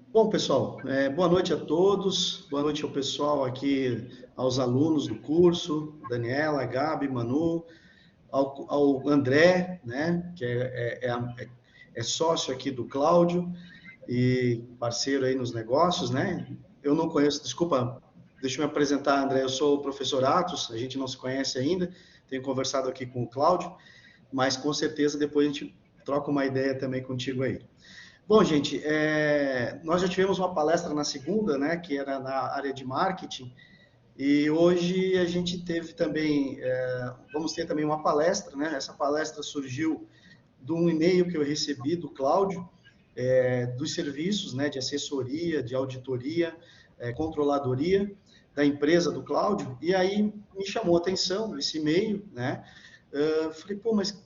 Bom, pessoal, boa noite a todos, boa noite ao pessoal aqui, aos alunos do curso, Daniela, Gabi, Manu, ao André, né, que é sócio aqui do Cláudio e parceiro aí nos negócios, né? Eu não conheço, desculpa, deixa eu me apresentar, André, eu sou o professor Atos, a gente não se conhece ainda, tenho conversado aqui com o Cláudio, mas com certeza depois a gente troca uma ideia também contigo aí. Bom, gente, nós já tivemos uma palestra na segunda, né, que era na área de marketing, e hoje a gente teve também, vamos ter também uma palestra, né? Essa palestra surgiu de um e-mail que eu recebi do Cláudio, dos serviços, né, de assessoria, de auditoria, controladoria da empresa do Cláudio, e aí me chamou a atenção esse e-mail, né? Falei, pô, mas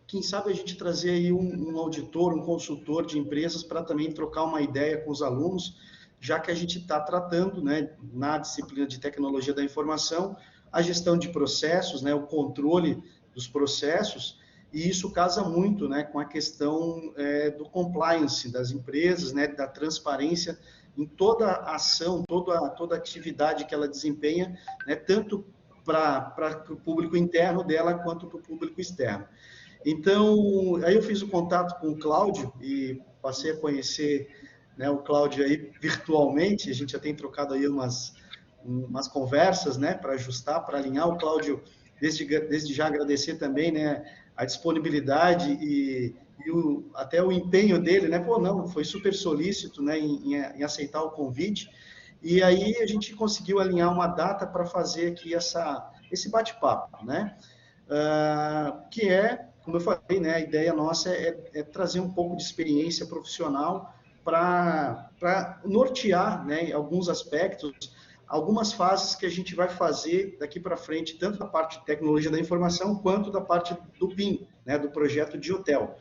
quem sabe a gente trazer aí um auditor, um consultor de empresas para também trocar uma ideia com os alunos, já que a gente está tratando, né, na disciplina de tecnologia da informação, a gestão de processos, né, o controle dos processos, e isso casa muito, né, com a questão do compliance das empresas, né, da transparência em toda a ação, toda a atividade que ela desempenha, né, tanto para o público interno dela quanto para o público externo. Então, aí eu fiz o contato com o Cláudio e passei a conhecer, né, o Cláudio aí virtualmente. A gente já tem trocado aí umas conversas, né, para ajustar, para alinhar. O Cláudio, desde já agradecer também, né, a disponibilidade até o empenho dele, né, pô, não, foi super solícito, né, em aceitar o convite. E aí a gente conseguiu alinhar uma data para fazer aqui esse bate-papo, né? Que como eu falei, né, a ideia nossa é trazer um pouco de experiência profissional para nortear, né, alguns aspectos, algumas fases que a gente vai fazer daqui para frente, tanto da parte de tecnologia da informação, quanto da parte do PIM, né, do projeto de hotel.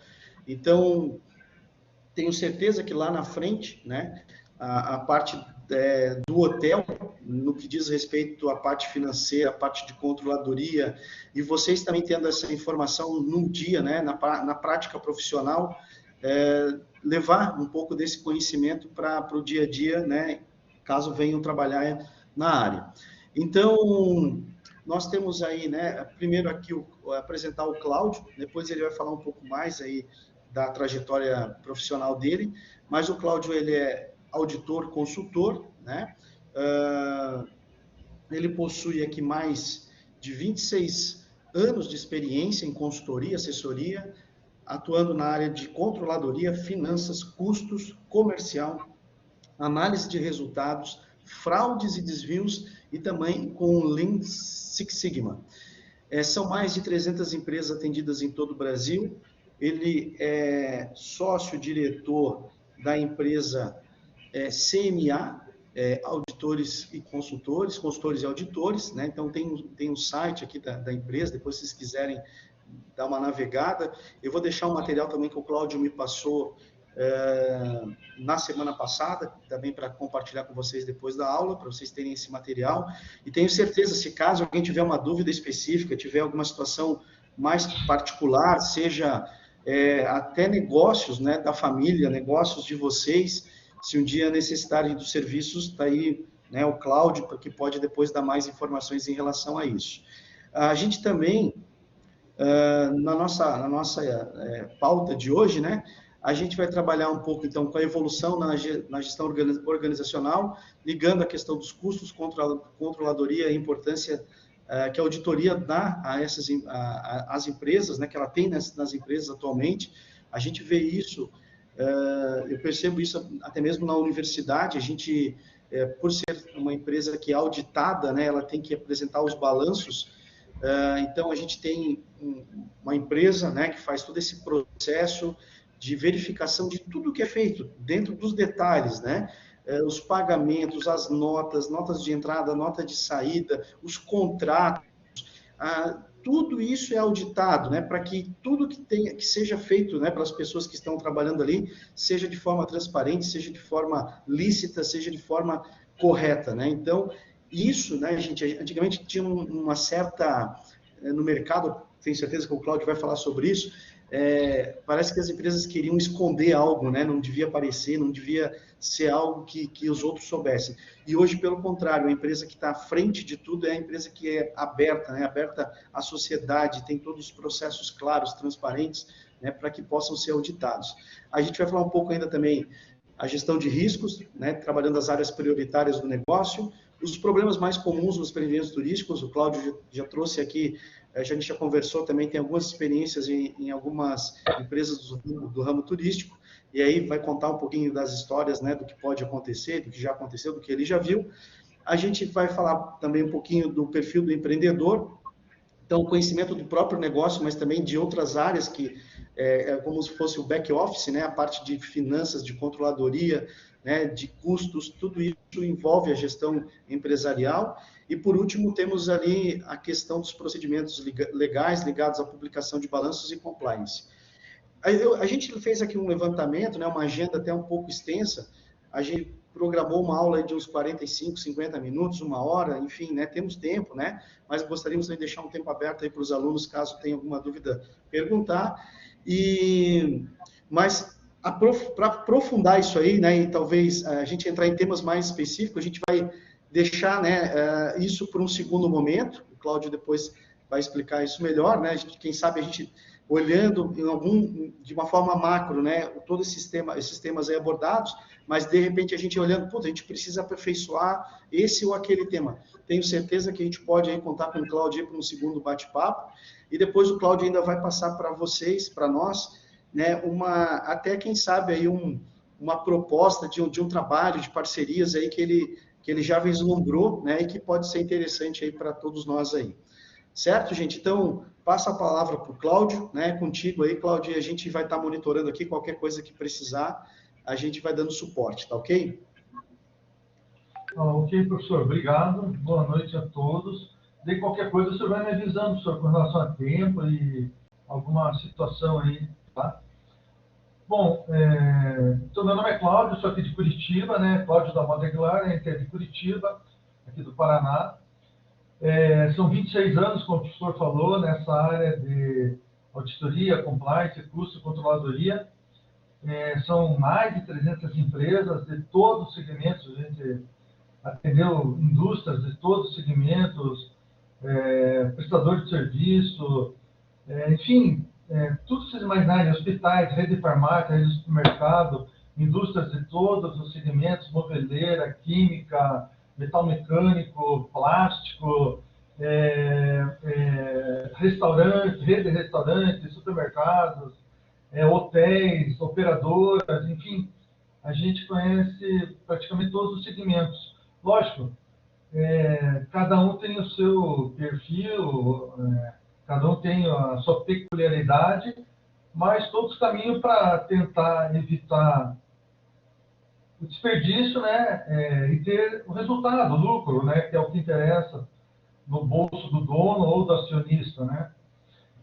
Então, tenho certeza que lá na frente, né, a parte do hotel, no que diz respeito à parte financeira, à parte de controladoria, e vocês também tendo essa informação no dia, né, na prática profissional, levar um pouco desse conhecimento para o dia a dia, né, caso venham trabalhar na área. Então, nós temos aí, né, primeiro aqui apresentar o Cláudio, depois ele vai falar um pouco mais aí da trajetória profissional dele, mas o Cláudio, ele é auditor, consultor, né? Ele possui aqui mais de 26 anos de experiência em consultoria, assessoria, atuando na área de controladoria, finanças, custos, comercial, análise de resultados, fraudes e desvios e também com Lean Six Sigma. São mais de 300 empresas atendidas em todo o Brasil. Ele é sócio-diretor da empresa CMA, Auditores e Consultores, Consultores e Auditores, né? Então tem um site aqui da empresa, depois se vocês quiserem dar uma navegada. Eu vou deixar um material também que o Cláudio me passou na semana passada, também para compartilhar com vocês depois da aula, para vocês terem esse material. E tenho certeza, se caso alguém tiver uma dúvida específica, tiver alguma situação mais particular, seja até negócios, né, da família, negócios de vocês, se um dia necessitarem dos serviços, está aí, né, o Cláudio, que pode depois dar mais informações em relação a isso. A gente também, na nossa pauta de hoje, né, a gente vai trabalhar um pouco, então, com a evolução na gestão organizacional, ligando a questão dos custos, controladoria, a importância que a auditoria dá às empresas, né, que ela tem nas empresas atualmente. A gente vê isso, eu percebo isso até mesmo na universidade. A gente, por ser uma empresa que é auditada, né, ela tem que apresentar os balanços. Então, a gente tem uma empresa, né, que faz todo esse processo de verificação de tudo que é feito, dentro dos detalhes, né? Os pagamentos, as notas de entrada, nota de saída, os contratos, tudo isso é auditado, né? Para que tudo que seja feito, né, para as pessoas que estão trabalhando ali, seja de forma transparente, seja de forma lícita, seja de forma correta, né? Então, isso, né, gente, antigamente tinha uma certa, no mercado, tenho certeza que o Cláudio vai falar sobre isso, parece que as empresas queriam esconder algo, né? Não devia aparecer, não devia ser algo que os outros soubessem. E hoje, pelo contrário, a empresa que está à frente de tudo é a empresa que é aberta, né? Aberta à sociedade, tem todos os processos claros, transparentes, né? Para que possam ser auditados. A gente vai falar um pouco ainda também a gestão de riscos, né? Trabalhando as áreas prioritárias do negócio, os problemas mais comuns nos empreendimentos turísticos. O Cláudio já trouxe aqui, a gente já conversou também, tem algumas experiências em algumas empresas do ramo turístico, e aí vai contar um pouquinho das histórias, né, do que pode acontecer, do que já aconteceu, do que ele já viu. A gente vai falar também um pouquinho do perfil do empreendedor, então, conhecimento do próprio negócio, mas também de outras áreas que é como se fosse o back office, né, a parte de finanças, de controladoria, né, de custos, tudo isso envolve a gestão empresarial. E, por último, temos ali a questão dos procedimentos legais ligados à publicação de balanços e compliance. A gente fez aqui um levantamento, né, uma agenda até um pouco extensa, a gente programou uma aula de uns 45, 50 minutos, uma hora, enfim, né, temos tempo, né, mas gostaríamos de deixar um tempo aberto aí para os alunos, caso tenham alguma dúvida, perguntar. Mas para aprofundar isso aí, né, e talvez a gente entrar em temas mais específicos, a gente vai deixar, né, isso por um segundo momento. O Cláudio depois vai explicar isso melhor, né? Quem sabe a gente olhando de uma forma macro, né, todos esses temas aí abordados, mas de repente a gente olhando, a gente precisa aperfeiçoar esse ou aquele tema. Tenho certeza que a gente pode aí contar com o Cláudio para um segundo bate-papo, e depois o Cláudio ainda vai passar para vocês, para nós, né, até quem sabe aí uma proposta de um trabalho, de parcerias aí que ele já vislumbrou, né, e que pode ser interessante aí para todos nós aí. Certo, gente? Então, passa a palavra para o Cláudio, né? Contigo aí, Cláudio, e a gente vai estar monitorando aqui qualquer coisa que precisar, a gente vai dando suporte, tá ok? Ok, professor, obrigado. Boa noite a todos. De qualquer coisa, o senhor vai me avisando, professor, com relação a tempo e alguma situação aí, tá? Bom, então, meu nome é Cláudio, sou aqui de Curitiba, né? Cláudio da Moda Aguilar, né? Que é de Curitiba, aqui do Paraná. São 26 anos, como o professor falou, nessa área de auditoria, compliance, custo e controladoria. São mais de 300 empresas de todos os segmentos, a gente atendeu indústrias de todos os segmentos, prestador de serviço, enfim, tudo que vocês imaginarem, hospitais, rede de farmácia, rede de supermercado, indústrias de todos os segmentos, moveleira, química, metal mecânico, plástico, restaurantes, rede de restaurantes, supermercados, hotéis, operadoras, enfim, a gente conhece praticamente todos os segmentos. Lógico, cada um tem o seu perfil, cada um tem a sua peculiaridade, mas todos caminham para tentar evitar o desperdício, né, e ter o resultado, o lucro, né, que é o que interessa no bolso do dono ou do acionista, né.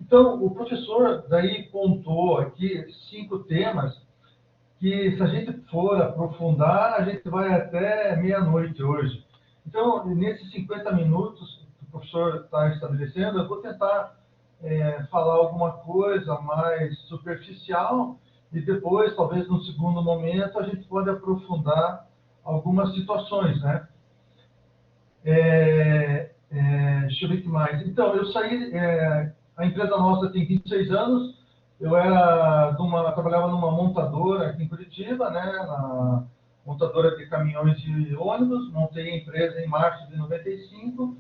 Então, o professor daí pontuou aqui 5 temas que, se a gente for aprofundar, a gente vai até meia-noite hoje. Então, nesses 50 minutos que o professor está estabelecendo, eu vou tentar falar alguma coisa mais superficial e depois, talvez no segundo momento, a gente pode aprofundar algumas situações, né? Deixa eu ver o que mais. Então, eu saí, a empresa nossa tem 26 anos, eu trabalhava numa montadora aqui em Curitiba, né, na montadora de caminhões e ônibus, montei a empresa em março de 95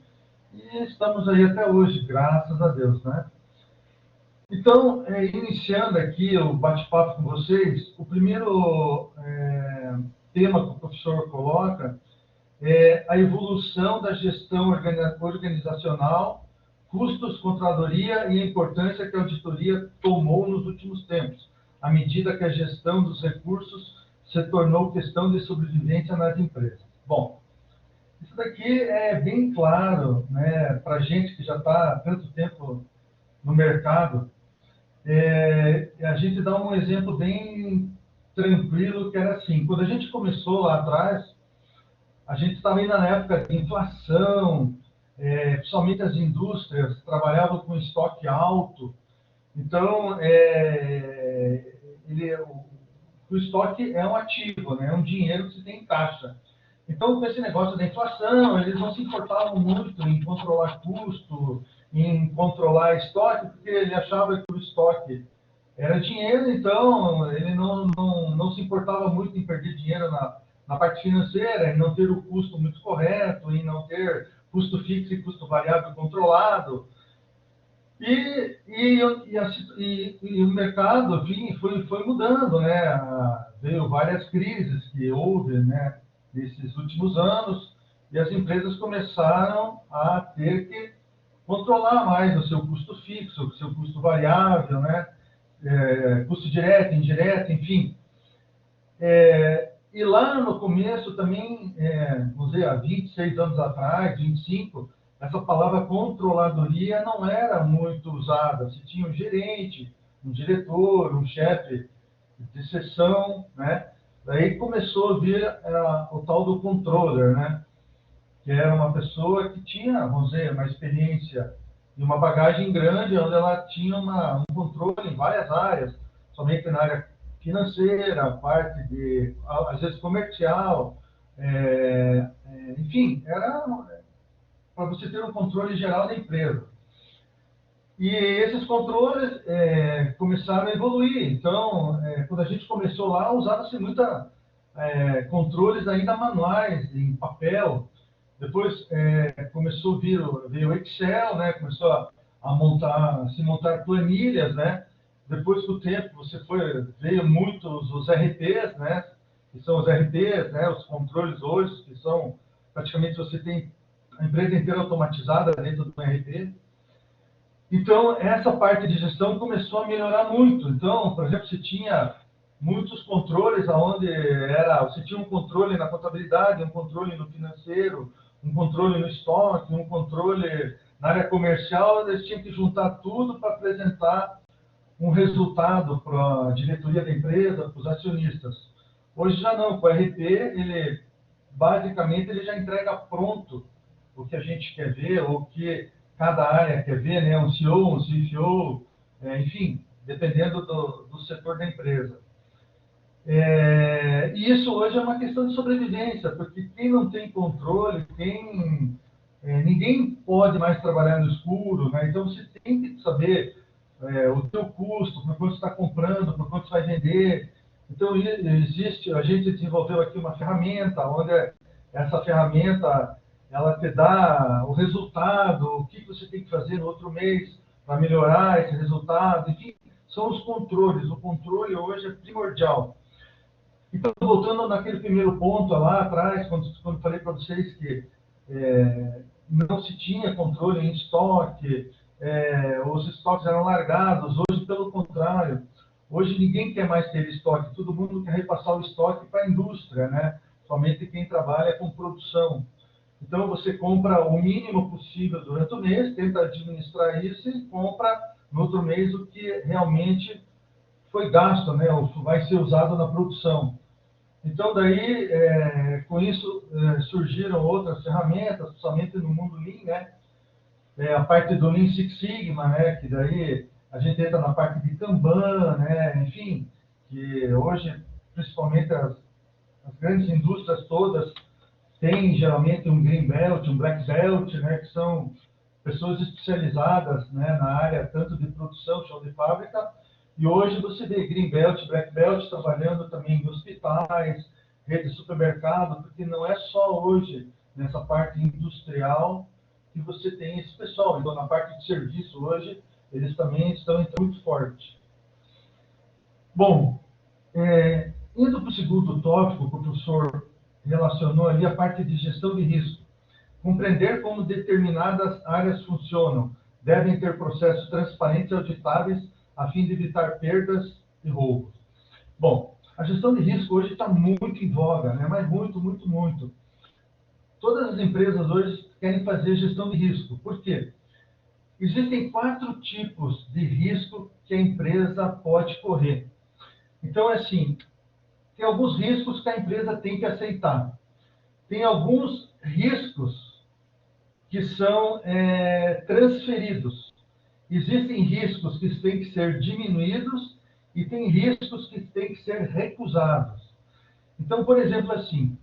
e estamos aí até hoje, graças a Deus, né? Então, iniciando aqui o bate-papo com vocês, o primeiro tema que o professor coloca é a evolução da gestão organizacional, custos, controladoria e a importância que a auditoria tomou nos últimos tempos, à medida que a gestão dos recursos se tornou questão de sobrevivência nas empresas. Bom, isso daqui é bem claro, né, para a gente que já está há tanto tempo no mercado. A gente dá um exemplo bem tranquilo, que era assim, quando a gente começou lá atrás, a gente estava ainda na época de inflação, principalmente as indústrias trabalhavam com estoque alto, Então, o estoque é um ativo, né? É um dinheiro que você tem em caixa. Então, com esse negócio da inflação, eles não se importavam muito em controlar custo, em controlar estoque, porque ele achava que o estoque era dinheiro, então ele não se importava muito em perder dinheiro na parte financeira, em não ter o custo muito correto, em não ter custo fixo e custo variável controlado. E o mercado, enfim, foi mudando, né? Veio várias crises que houve, né, nesses últimos anos, e as empresas começaram a ter que controlar mais o seu custo fixo, o seu custo variável, né? Custo direto, indireto, enfim. E lá no começo também, vamos dizer, há 26 anos atrás, 25, essa palavra controladoria não era muito usada. Se tinha um gerente, um diretor, um chefe de seção, né? Daí começou a vir o tal do controller, né? Que era uma pessoa que tinha, vamos dizer, uma experiência e uma bagagem grande, onde ela tinha um controle em várias áreas, somente na área financeira, parte de, às vezes, comercial, enfim, era para você ter um controle geral da empresa. E esses controles começaram a evoluir. Então, quando a gente começou lá, usava-se muita controles ainda manuais, em papel. Depois começou a vir o Excel, né? Começou a se montar planilhas, né? Depois do tempo, veio muitos os RPs, né? Que são os RPs, né? Os controles hoje, que são praticamente você tem a empresa inteira automatizada dentro do RP. Então, essa parte de gestão começou a melhorar muito. Então, por exemplo, você tinha muitos controles, você tinha um controle na contabilidade, um controle no financeiro, um controle no estoque, um controle na área comercial, eles tinham que juntar tudo para apresentar um resultado para a diretoria da empresa, para os acionistas. Hoje já não, com o RP, basicamente ele já entrega pronto o que a gente quer ver, ou o que cada área quer ver, né? Um CEO, um CFO, enfim, dependendo do setor da empresa. E isso hoje é uma questão de sobrevivência, porque quem não tem controle, ninguém pode mais trabalhar no escuro, né? Então você tem que saber o seu custo, por quanto você está comprando, por quanto você vai vender. Então a gente desenvolveu aqui uma ferramenta, onde essa ferramenta ela te dá o resultado, o que você tem que fazer no outro mês para melhorar esse resultado, enfim, são os controles. O controle hoje é primordial. Então, voltando naquele primeiro ponto lá atrás, quando falei para vocês que não se tinha controle em estoque, os estoques eram largados. Hoje, pelo contrário, hoje ninguém quer mais ter estoque, todo mundo quer repassar o estoque para a indústria, né? Somente quem trabalha com produção. Então, você compra o mínimo possível durante o mês, tenta administrar isso e compra no outro mês o que realmente foi gasto, né? Ou vai ser usado na produção. Então, daí, com isso, surgiram outras ferramentas, principalmente no mundo Lean, né? A parte do Lean Six Sigma, né? Que daí a gente entra na parte de Kanban, né? Enfim, que hoje, principalmente as grandes indústrias todas, têm geralmente um Green Belt, um Black Belt, né? Que são pessoas especializadas, né? Na área tanto de produção, chão de fábrica. E hoje você vê Green Belt, Black Belt trabalhando também em hospitais, rede de supermercado, porque não é só hoje nessa parte industrial que você tem esse pessoal. Então, na parte de serviço hoje, eles também estão entrando muito forte. Bom, indo para o segundo tópico, que o professor relacionou ali a parte de gestão de risco. Compreender como determinadas áreas funcionam. Devem ter processos transparentes e auditáveis a fim de evitar perdas e roubos. Bom, a gestão de risco hoje está muito em voga, né? Mas muito, muito, muito. Todas as empresas hoje querem fazer gestão de risco. Por quê? Existem 4 tipos de risco que a empresa pode correr. Então, assim, tem alguns riscos que a empresa tem que aceitar. Tem alguns riscos que são transferidos. existem riscos que têm que ser diminuídos e tem riscos que têm que ser recusados. Então, por exemplo, assim,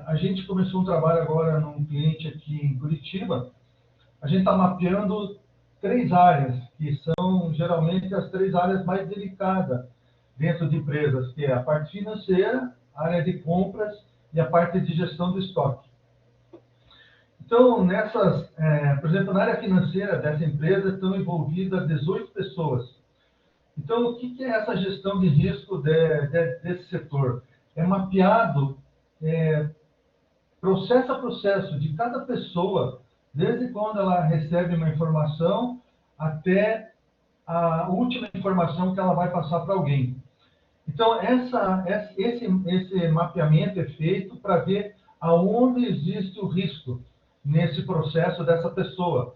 a gente começou um trabalho agora num cliente aqui em Curitiba. A gente está mapeando 3 áreas, que são geralmente as 3 áreas mais delicadas dentro de empresas, que é a parte financeira, a área de compras e a parte de gestão do estoque. Então, por exemplo, na área financeira dessa empresa estão envolvidas 18 pessoas. Então, o que é essa gestão de risco desse setor? É mapeado processo a processo de cada pessoa, desde quando ela recebe uma informação até a última informação que ela vai passar para alguém. Então, esse mapeamento é feito para ver aonde existe o risco nesse processo dessa pessoa.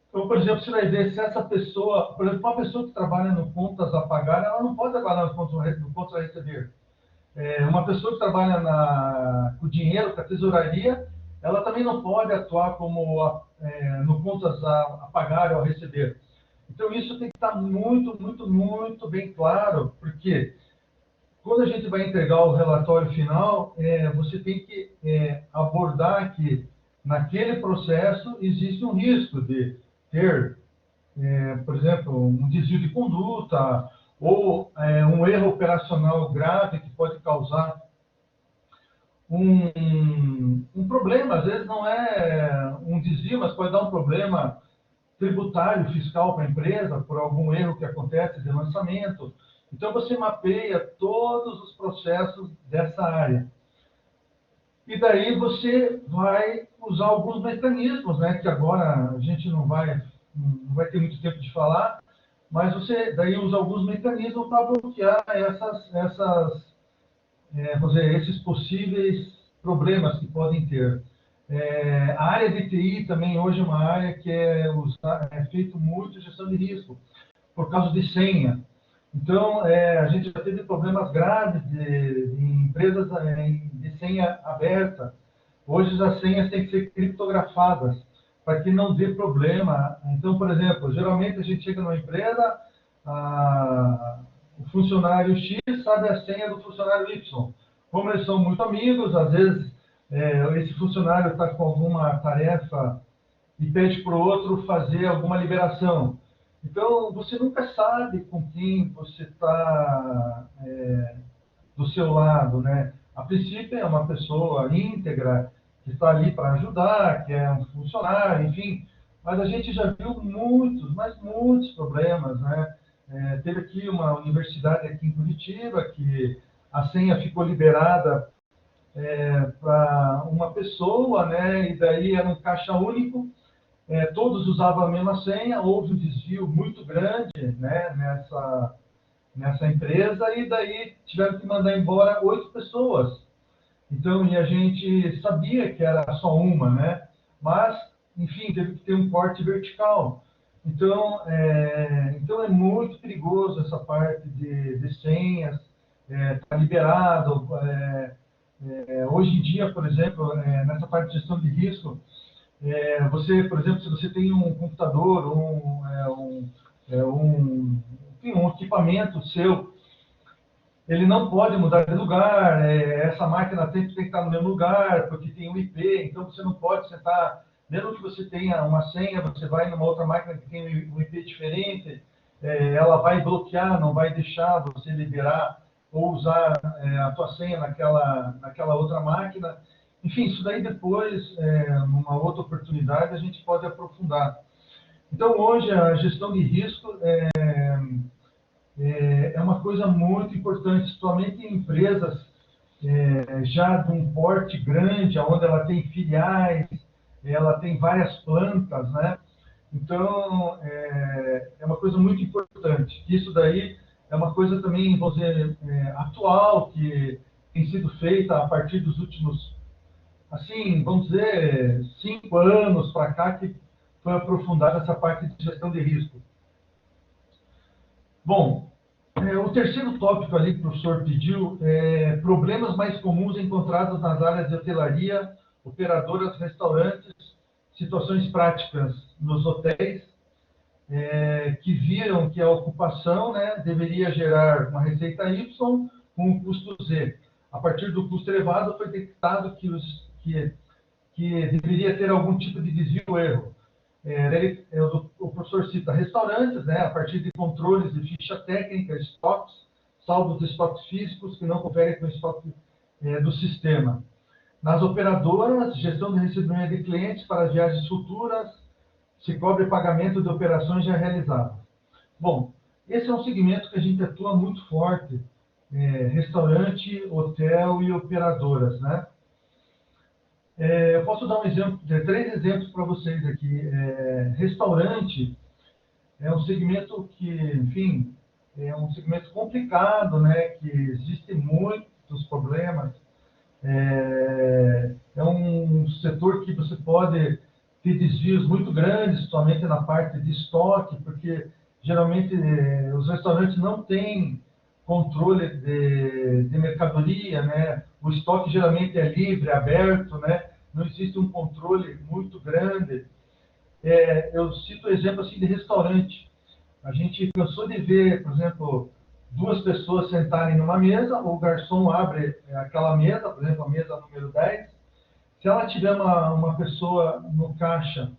Então, por exemplo, você vai ver se essa pessoa, por exemplo, uma pessoa que trabalha no contas a pagar, ela não pode trabalhar no contas a receber. Uma pessoa que trabalha com dinheiro, com a tesouraria, ela também não pode atuar no contas a pagar ou a receber. Então, isso tem que estar muito, muito, muito bem claro, porque quando a gente vai entregar o relatório final, você tem que abordar que naquele processo existe um risco de ter, por exemplo, um desvio de conduta ou um erro operacional grave que pode causar um problema. Às vezes não é um desvio, mas pode dar um problema tributário, fiscal para a empresa, por algum erro que acontece de lançamento. Então, você mapeia todos os processos dessa área. E daí você vai usar alguns mecanismos, né, que agora a gente não vai ter muito tempo de falar, mas você daí usa alguns mecanismos para bloquear vamos dizer, esses possíveis problemas que podem ter. A área de TI também hoje é uma área que é feito muito gestão de risco, por causa de senha. Então, a gente já teve problemas graves de empresas de senha aberta. Hoje as senhas têm que ser criptografadas para que não dê problema. Então, por exemplo, geralmente a gente chega numa empresa, o funcionário X sabe a senha do funcionário Y. Como eles são muito amigos, às vezes esse funcionário está com alguma tarefa e pede para o outro fazer alguma liberação. Então, você nunca sabe com quem você está do seu lado, né? A princípio, é uma pessoa íntegra, que está ali para ajudar, que é um funcionário, enfim. Mas a gente já viu muitos, mas muitos problemas, né? Teve aqui uma universidade aqui em Curitiba, que a senha ficou liberada para uma pessoa, né? E daí era um caixa único. Todos usavam a mesma senha, houve um desvio muito grande, né, nessa empresa, e daí tiveram que mandar embora 8 pessoas. Então, e a gente sabia que era só uma, né? Mas, enfim, teve que ter um corte vertical. Então, é muito perigoso essa parte de senhas, tá liberado. Hoje em dia, por exemplo, nessa parte de gestão de risco, você, por exemplo, se você tem um computador, enfim, um equipamento seu, ele não pode mudar de lugar, essa máquina tem que estar no mesmo lugar, porque tem um IP, então você não pode sentar, mesmo que você tenha uma senha, você vai numa outra máquina que tem um IP diferente, ela vai bloquear, não vai deixar você liberar ou usar a tua senha naquela outra máquina. Enfim, isso daí depois, numa outra oportunidade, a gente pode aprofundar. Então, hoje, a gestão de risco é uma coisa muito importante, somente em empresas já de um porte grande, onde ela tem filiais, ela tem várias plantas, né? Então, é uma coisa muito importante. Isso daí é uma coisa também, vamos dizer, atual, que tem sido feita a partir dos últimos, assim, vamos dizer, 5 anos para cá, que foi aprofundada essa parte de gestão de risco. Bom, o terceiro tópico ali que o professor pediu é problemas mais comuns encontrados nas áreas de hotelaria, operadoras, restaurantes, situações práticas nos hotéis que viram que a ocupação, né, deveria gerar uma receita Y com um custo Z. A partir do custo elevado, foi detectado que deveria ter algum tipo de desvio ou erro. O professor cita restaurantes, né, a partir de controles de ficha técnica, estoques, saldo de estoques físicos que não conferem com o estoque do sistema. Nas operadoras, gestão de recebimento de clientes para viagens futuras, se cobre pagamento de operações já realizadas. Bom, esse é um segmento que a gente atua muito forte, restaurante, hotel e operadoras, né? Eu posso dar um exemplo, 3 exemplos para vocês aqui. Restaurante é um segmento que, enfim, é um segmento complicado, né? Que existem muitos problemas. É um setor que você pode ter desvios muito grandes, somente na parte de estoque, porque geralmente os restaurantes não têm controle de mercadoria, né? O estoque geralmente é livre, aberto, né? Não existe um controle muito grande. Eu cito o exemplo assim de restaurante. A gente cansou de ver, por exemplo, 2 pessoas sentarem numa mesa, o garçom abre aquela mesa, por exemplo, a mesa número 10. Se ela tiver uma pessoa no caixa,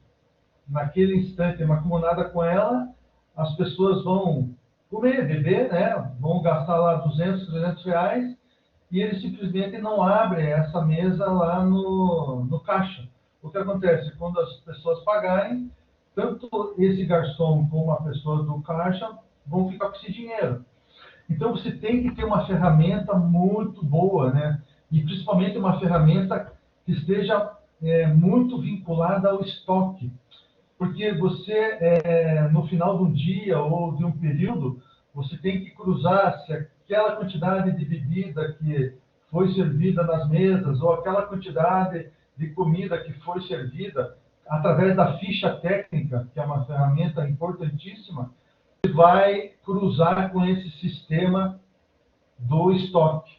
naquele instante, macumunada com ela, as pessoas vão comer, beber, né? Vão gastar lá 200, 300 reais, e eles simplesmente não abrem essa mesa lá no caixa. O que acontece? Quando as pessoas pagarem, tanto esse garçom como a pessoa do caixa vão ficar com esse dinheiro. Então, você tem que ter uma ferramenta muito boa, né? E principalmente uma ferramenta que esteja muito vinculada ao estoque. Porque você, no final de um dia ou de um período, você tem que cruzar se aquela quantidade de bebida que foi servida nas mesas ou aquela quantidade de comida que foi servida através da ficha técnica, que é uma ferramenta importantíssima, vai cruzar com esse sistema do estoque.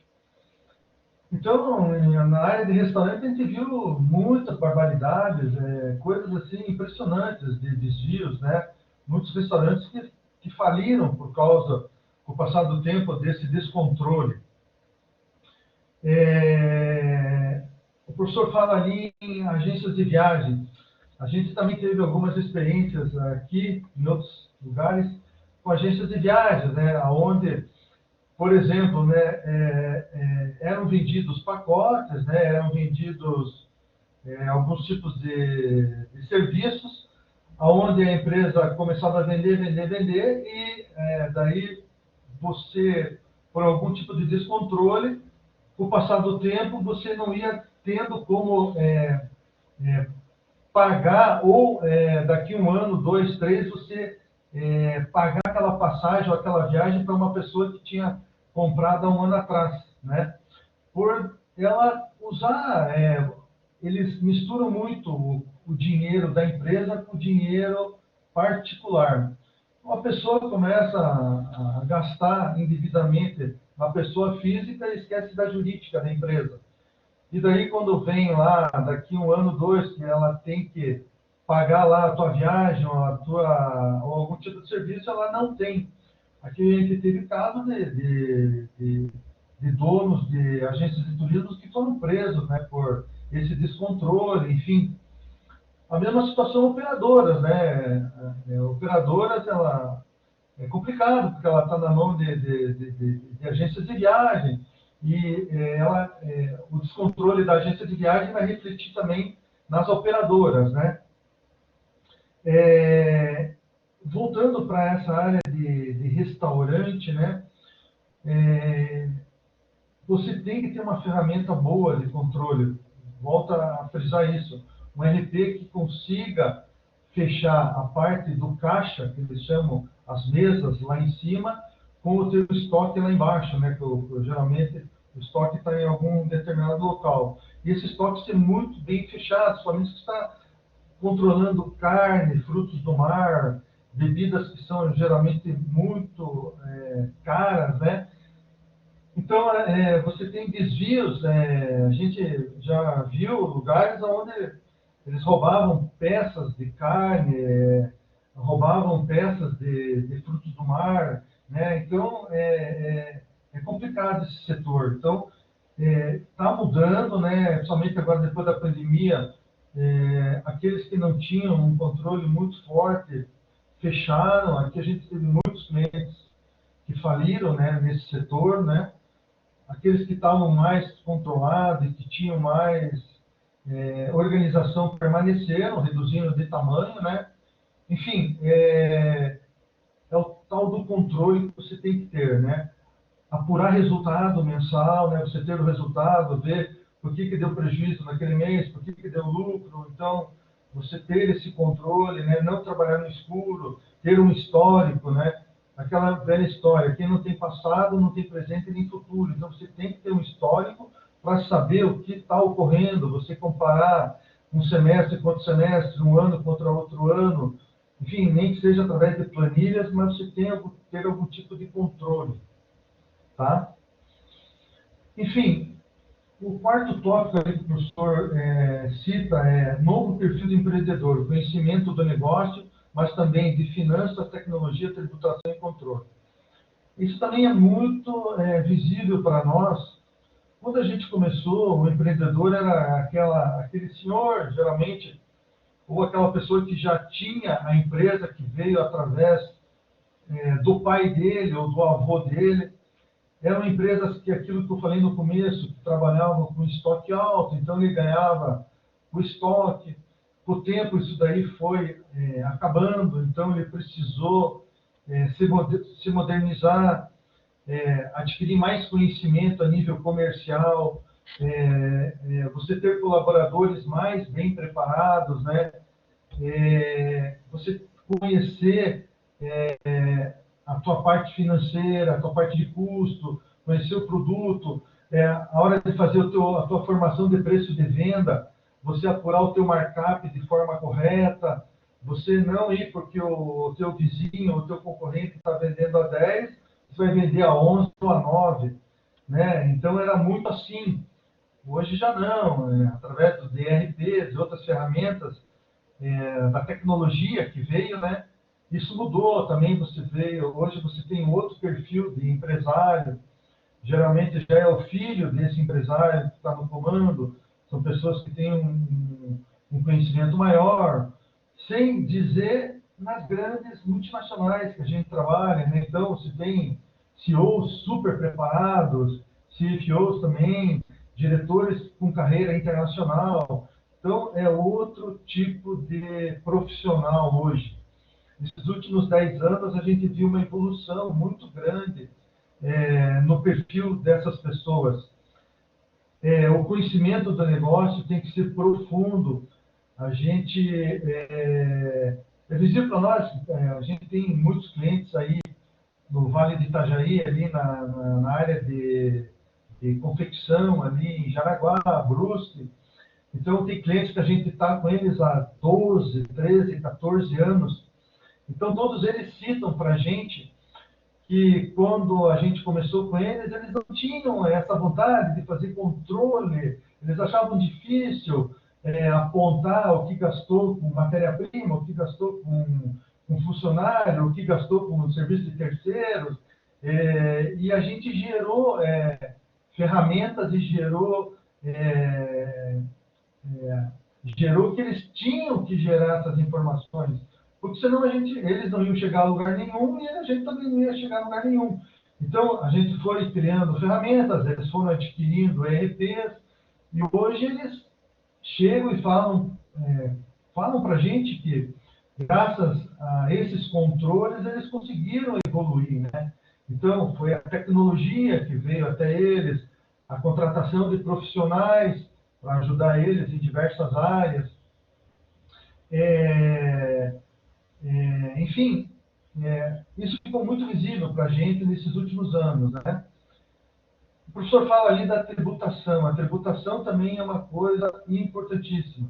Então, na área de restaurante, a gente viu muitas barbaridades, coisas assim impressionantes de desvios, né? Muitos restaurantes que faliram por causa, com o passar do tempo, desse descontrole. O professor fala ali em agências de viagem. A gente também teve algumas experiências aqui, em outros lugares, com agências de viagens, né? Onde, por exemplo, né, eram vendidos pacotes, né? Eram vendidos alguns tipos de serviços, onde a empresa começava a vender, e daí você, por algum tipo de descontrole, com o passar do tempo, você não ia tendo como pagar, ou daqui 1 ano, 2, 3, você pagar aquela passagem ou aquela viagem para uma pessoa que tinha comprado há 1 ano atrás, né? Por ela usar, eles misturam muito o dinheiro da empresa com o dinheiro particular. Uma pessoa começa a gastar indevidamente na pessoa física e esquece da jurídica da empresa. E daí, quando vem lá, daqui 1 ano, 2, que ela tem que pagar lá a tua viagem ou algum tipo de serviço, ela não tem. Aqui a gente teve casos de donos de agências de turismo que foram presos, né, por esse descontrole, enfim. A mesma situação operadoras, né? Operadoras, ela é complicado, porque ela está na mão de agências de viagem, e o descontrole da agência de viagem vai refletir também nas operadoras, né? Voltando para essa área de restaurante, né? Você tem que ter uma ferramenta boa de controle. Volta a frisar isso. Um RP que consiga fechar a parte do caixa, que eles chamam as mesas lá em cima, com o teu estoque lá embaixo, né? Que geralmente o estoque está em algum determinado local. E esse estoque ser muito bem fechado, somente se está controlando carne, frutos do mar, bebidas que são geralmente muito caras, né? Então, você tem desvios, a gente já viu lugares onde eles roubavam peças de carne, roubavam peças de frutos do mar, né? Então, é complicado esse setor. Então, está mudando, né? Principalmente agora, depois da pandemia, aqueles que não tinham um controle muito forte fecharam. Aqui a gente teve muitos clientes que faliram, né, nesse setor, né? Aqueles que estavam mais controlados e que tinham mais organização permaneceram, reduzindo de tamanho, né? Enfim, é o tal do controle que você tem que ter, né? Apurar resultado mensal, né? Você ter o resultado, ver por que deu prejuízo naquele mês, por que deu lucro. Então, você ter esse controle, né? Não trabalhar no escuro, ter um histórico, né? Aquela velha história, quem não tem passado, não tem presente nem futuro. Então, você tem que ter um histórico para saber o que está ocorrendo, você comparar um semestre contra semestre, um ano contra outro ano, enfim, nem que seja através de planilhas, mas você tem ter algum tipo de controle, tá? Enfim, o quarto tópico que o professor cita é novo perfil do empreendedor, conhecimento do negócio, mas também de finanças, tecnologia, tributação e controle. Isso também é muito visível para nós. Quando a gente começou, o empreendedor era aquele senhor, geralmente, ou aquela pessoa que já tinha a empresa que veio através do pai dele ou do avô dele. Eram empresas que, aquilo que eu falei no começo, que trabalhavam com estoque alto, então ele ganhava o estoque. Com o tempo, isso daí foi acabando, então ele precisou se modernizar, adquirir mais conhecimento a nível comercial, você ter colaboradores mais bem preparados, né? Você conhecer a tua parte financeira, a tua parte de custo, conhecer o produto, a hora de fazer a tua formação de preço de venda, você apurar o teu markup de forma correta, você não ir porque o teu vizinho, o teu concorrente está vendendo a 10, você vai vender a 11 ou a 9, né? Então era muito assim. Hoje já não, através dos DRPs e outras ferramentas, da tecnologia que veio, né? Isso mudou também. Hoje você tem outro perfil de empresário. Geralmente já é o filho desse empresário que está no comando. São pessoas que têm um conhecimento maior, sem dizer nas grandes multinacionais que a gente trabalha, né? Então você tem CEOs super preparados, CFOs também, diretores com carreira internacional. Então, é outro tipo de profissional hoje. Nesses últimos 10 anos, a gente viu uma evolução muito grande no perfil dessas pessoas. O conhecimento do negócio tem que ser profundo. A gente, é visível para nós, a gente tem muitos clientes aí no Vale de Itajaí, ali na área de confecção, ali em Jaraguá, Brusque. Então, tem clientes que a gente está com eles há 12, 13, 14 anos. Então, todos eles citam para a gente que quando a gente começou com eles, eles não tinham essa vontade de fazer controle, eles achavam difícil apontar o que gastou com matéria-prima, o que gastou com funcionário, o que gastou com serviço de terceiros, e a gente gerou ferramentas e gerou que eles tinham que gerar essas informações, porque senão eles não iam chegar a lugar nenhum e a gente também não ia chegar a lugar nenhum. Então, a gente foi criando ferramentas, eles foram adquirindo ERPs, e hoje eles chegam e falam para a gente que, graças a esses controles, eles conseguiram evoluir, né? Então, foi a tecnologia que veio até eles, a contratação de profissionais para ajudar eles em diversas áreas. Enfim, isso ficou muito visível para a gente nesses últimos anos, né? O professor fala ali da tributação. A tributação também é uma coisa importantíssima.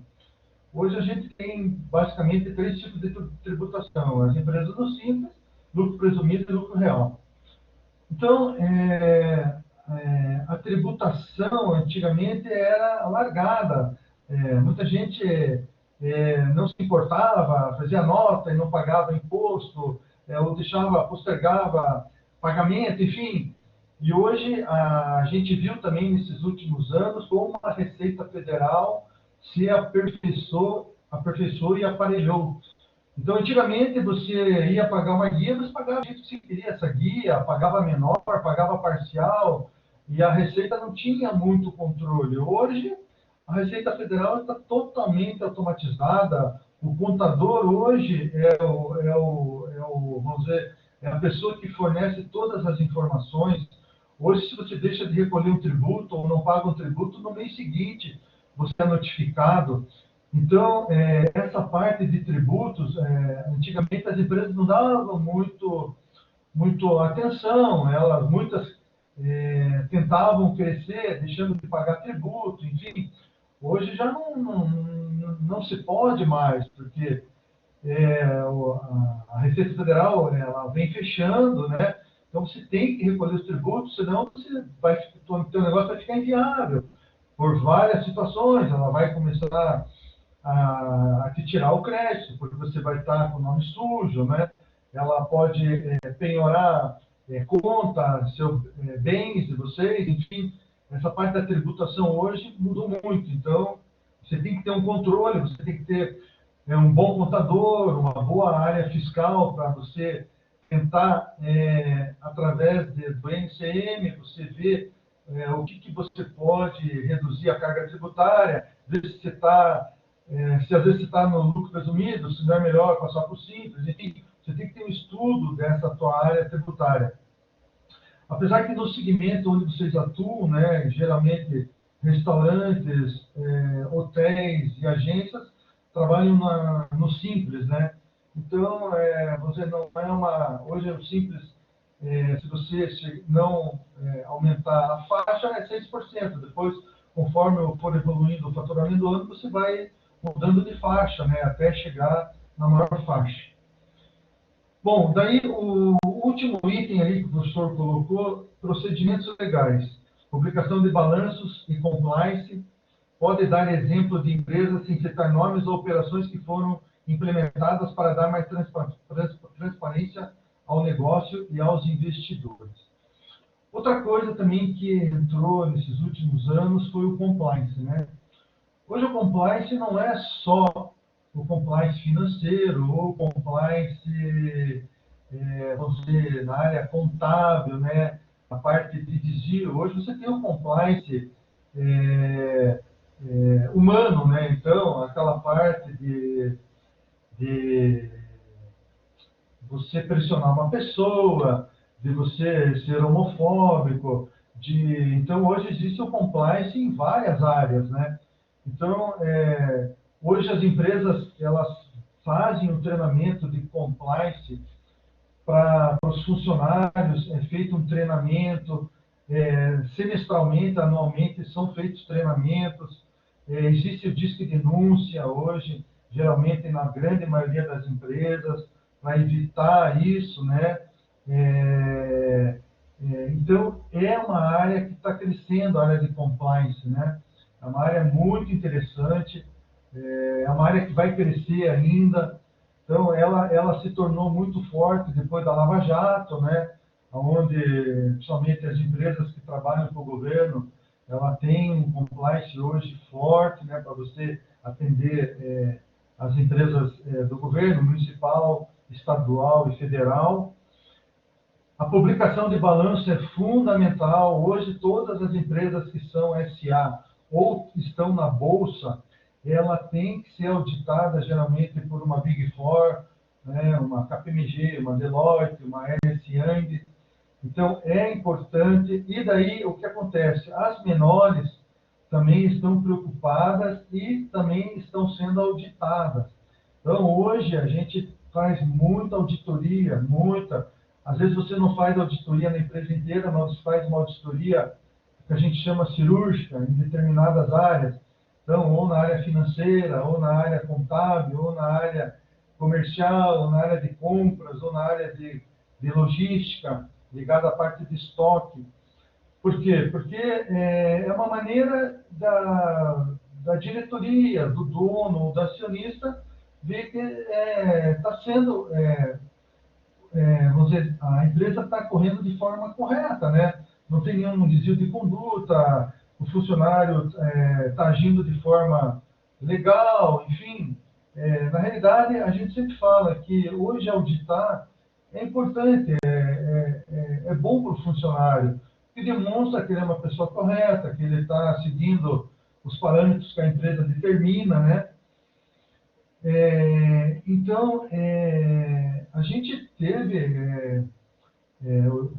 Hoje a gente tem basicamente 3 tipos de tributação: as empresas do simples, lucro presumido e lucro real. Então, a tributação antigamente era largada. Muita gente não se importava, fazia nota e não pagava imposto, ou postergava pagamento, enfim. E hoje a gente viu também nesses últimos anos como a Receita Federal se aperfeiçoou e aparelhou. Então, antigamente, você ia pagar uma guia, você pagava o jeito que você queria essa guia, pagava menor, pagava parcial, e a Receita não tinha muito controle. Hoje, a Receita Federal está totalmente automatizada. O contador hoje vamos dizer, é a pessoa que fornece todas as informações. Hoje, se você deixa de recolher um tributo ou não paga um tributo, no mês seguinte você é notificado. Então, essa parte de tributos, antigamente as empresas não davam muito atenção, muitas tentavam crescer, deixando de pagar tributo, enfim. Hoje já não se pode mais, porque a Receita Federal ela vem fechando, né? Então você tem que recolher os tributos, senão o teu negócio vai ficar inviável por várias situações. Ela vai começar a te tirar o crédito, porque você vai estar com o nome sujo, né? Ela pode penhorar conta, bens de vocês, enfim. Essa parte da tributação hoje mudou muito, então você tem que ter um controle, você tem que ter um bom contador, uma boa área fiscal para você tentar, através do NCM, você ver o que você pode reduzir a carga tributária, ver se você está, se às vezes você está no lucro presumido, se não é melhor passar por simples, enfim, você tem que ter um estudo dessa tua área tributária. Apesar que no segmento onde vocês atuam, né, geralmente restaurantes, hotéis e agências trabalham no simples, né? Então, você não é hoje o simples, se você não aumentar a faixa, é 6%. Depois, conforme for evoluindo o faturamento do ano, você vai mudando de faixa, né, até chegar na maior faixa. Bom, daí o último item ali que o professor colocou, procedimentos legais. Publicação de balanços e compliance. Pode dar exemplo de empresas sem citar nomes ou operações que foram implementadas para dar mais transparência ao negócio e aos investidores. Outra coisa também que entrou nesses últimos anos foi o compliance, né? Hoje o compliance não é só o compliance financeiro ou compliance, vamos dizer, na área contábil, né? A parte de desvio. Hoje você tem o compliance humano, né? Então, aquela parte de você pressionar uma pessoa, de você ser homofóbico, então hoje existe o compliance em várias áreas, né? Então, hoje as empresas elas fazem um treinamento de compliance para os funcionários, é feito um treinamento, semestralmente, anualmente são feitos treinamentos, existe o disque denúncia hoje, geralmente na grande maioria das empresas, para evitar isso, né? Então, é uma área que está crescendo, a área de compliance, né? É uma área muito interessante, é uma área que vai crescer ainda. Então, ela se tornou muito forte depois da Lava Jato, né? Onde, principalmente as empresas que trabalham com o governo, ela tem um compliance hoje forte, né? Para você atender as empresas do governo municipal, estadual e federal. A publicação de balanço é fundamental. Hoje, todas as empresas que são SA ou estão na Bolsa, ela tem que ser auditada geralmente por uma Big Four, né, uma KPMG, uma Deloitte, uma Ernst Young. Então, é importante. E daí, o que acontece? As menores também estão preocupadas e também estão sendo auditadas. Então, hoje, a gente faz muita auditoria, muita. Às vezes, você não faz auditoria na empresa inteira, mas você faz uma auditoria que a gente chama cirúrgica, em determinadas áreas. Então, ou na área financeira, ou na área contábil, ou na área comercial, ou na área de compras, ou na área de logística, ligada à parte de estoque. Por quê? Porque é uma maneira da diretoria, do dono ou do acionista, vê que está sendo, vamos dizer, a empresa está correndo de forma correta, né? Não tem nenhum desvio de conduta, o funcionário está agindo de forma legal, enfim. Na realidade, a gente sempre fala que hoje auditar é importante, é bom para o funcionário, que demonstra que ele é uma pessoa correta, que ele está seguindo os parâmetros que a empresa determina, né? Então, a gente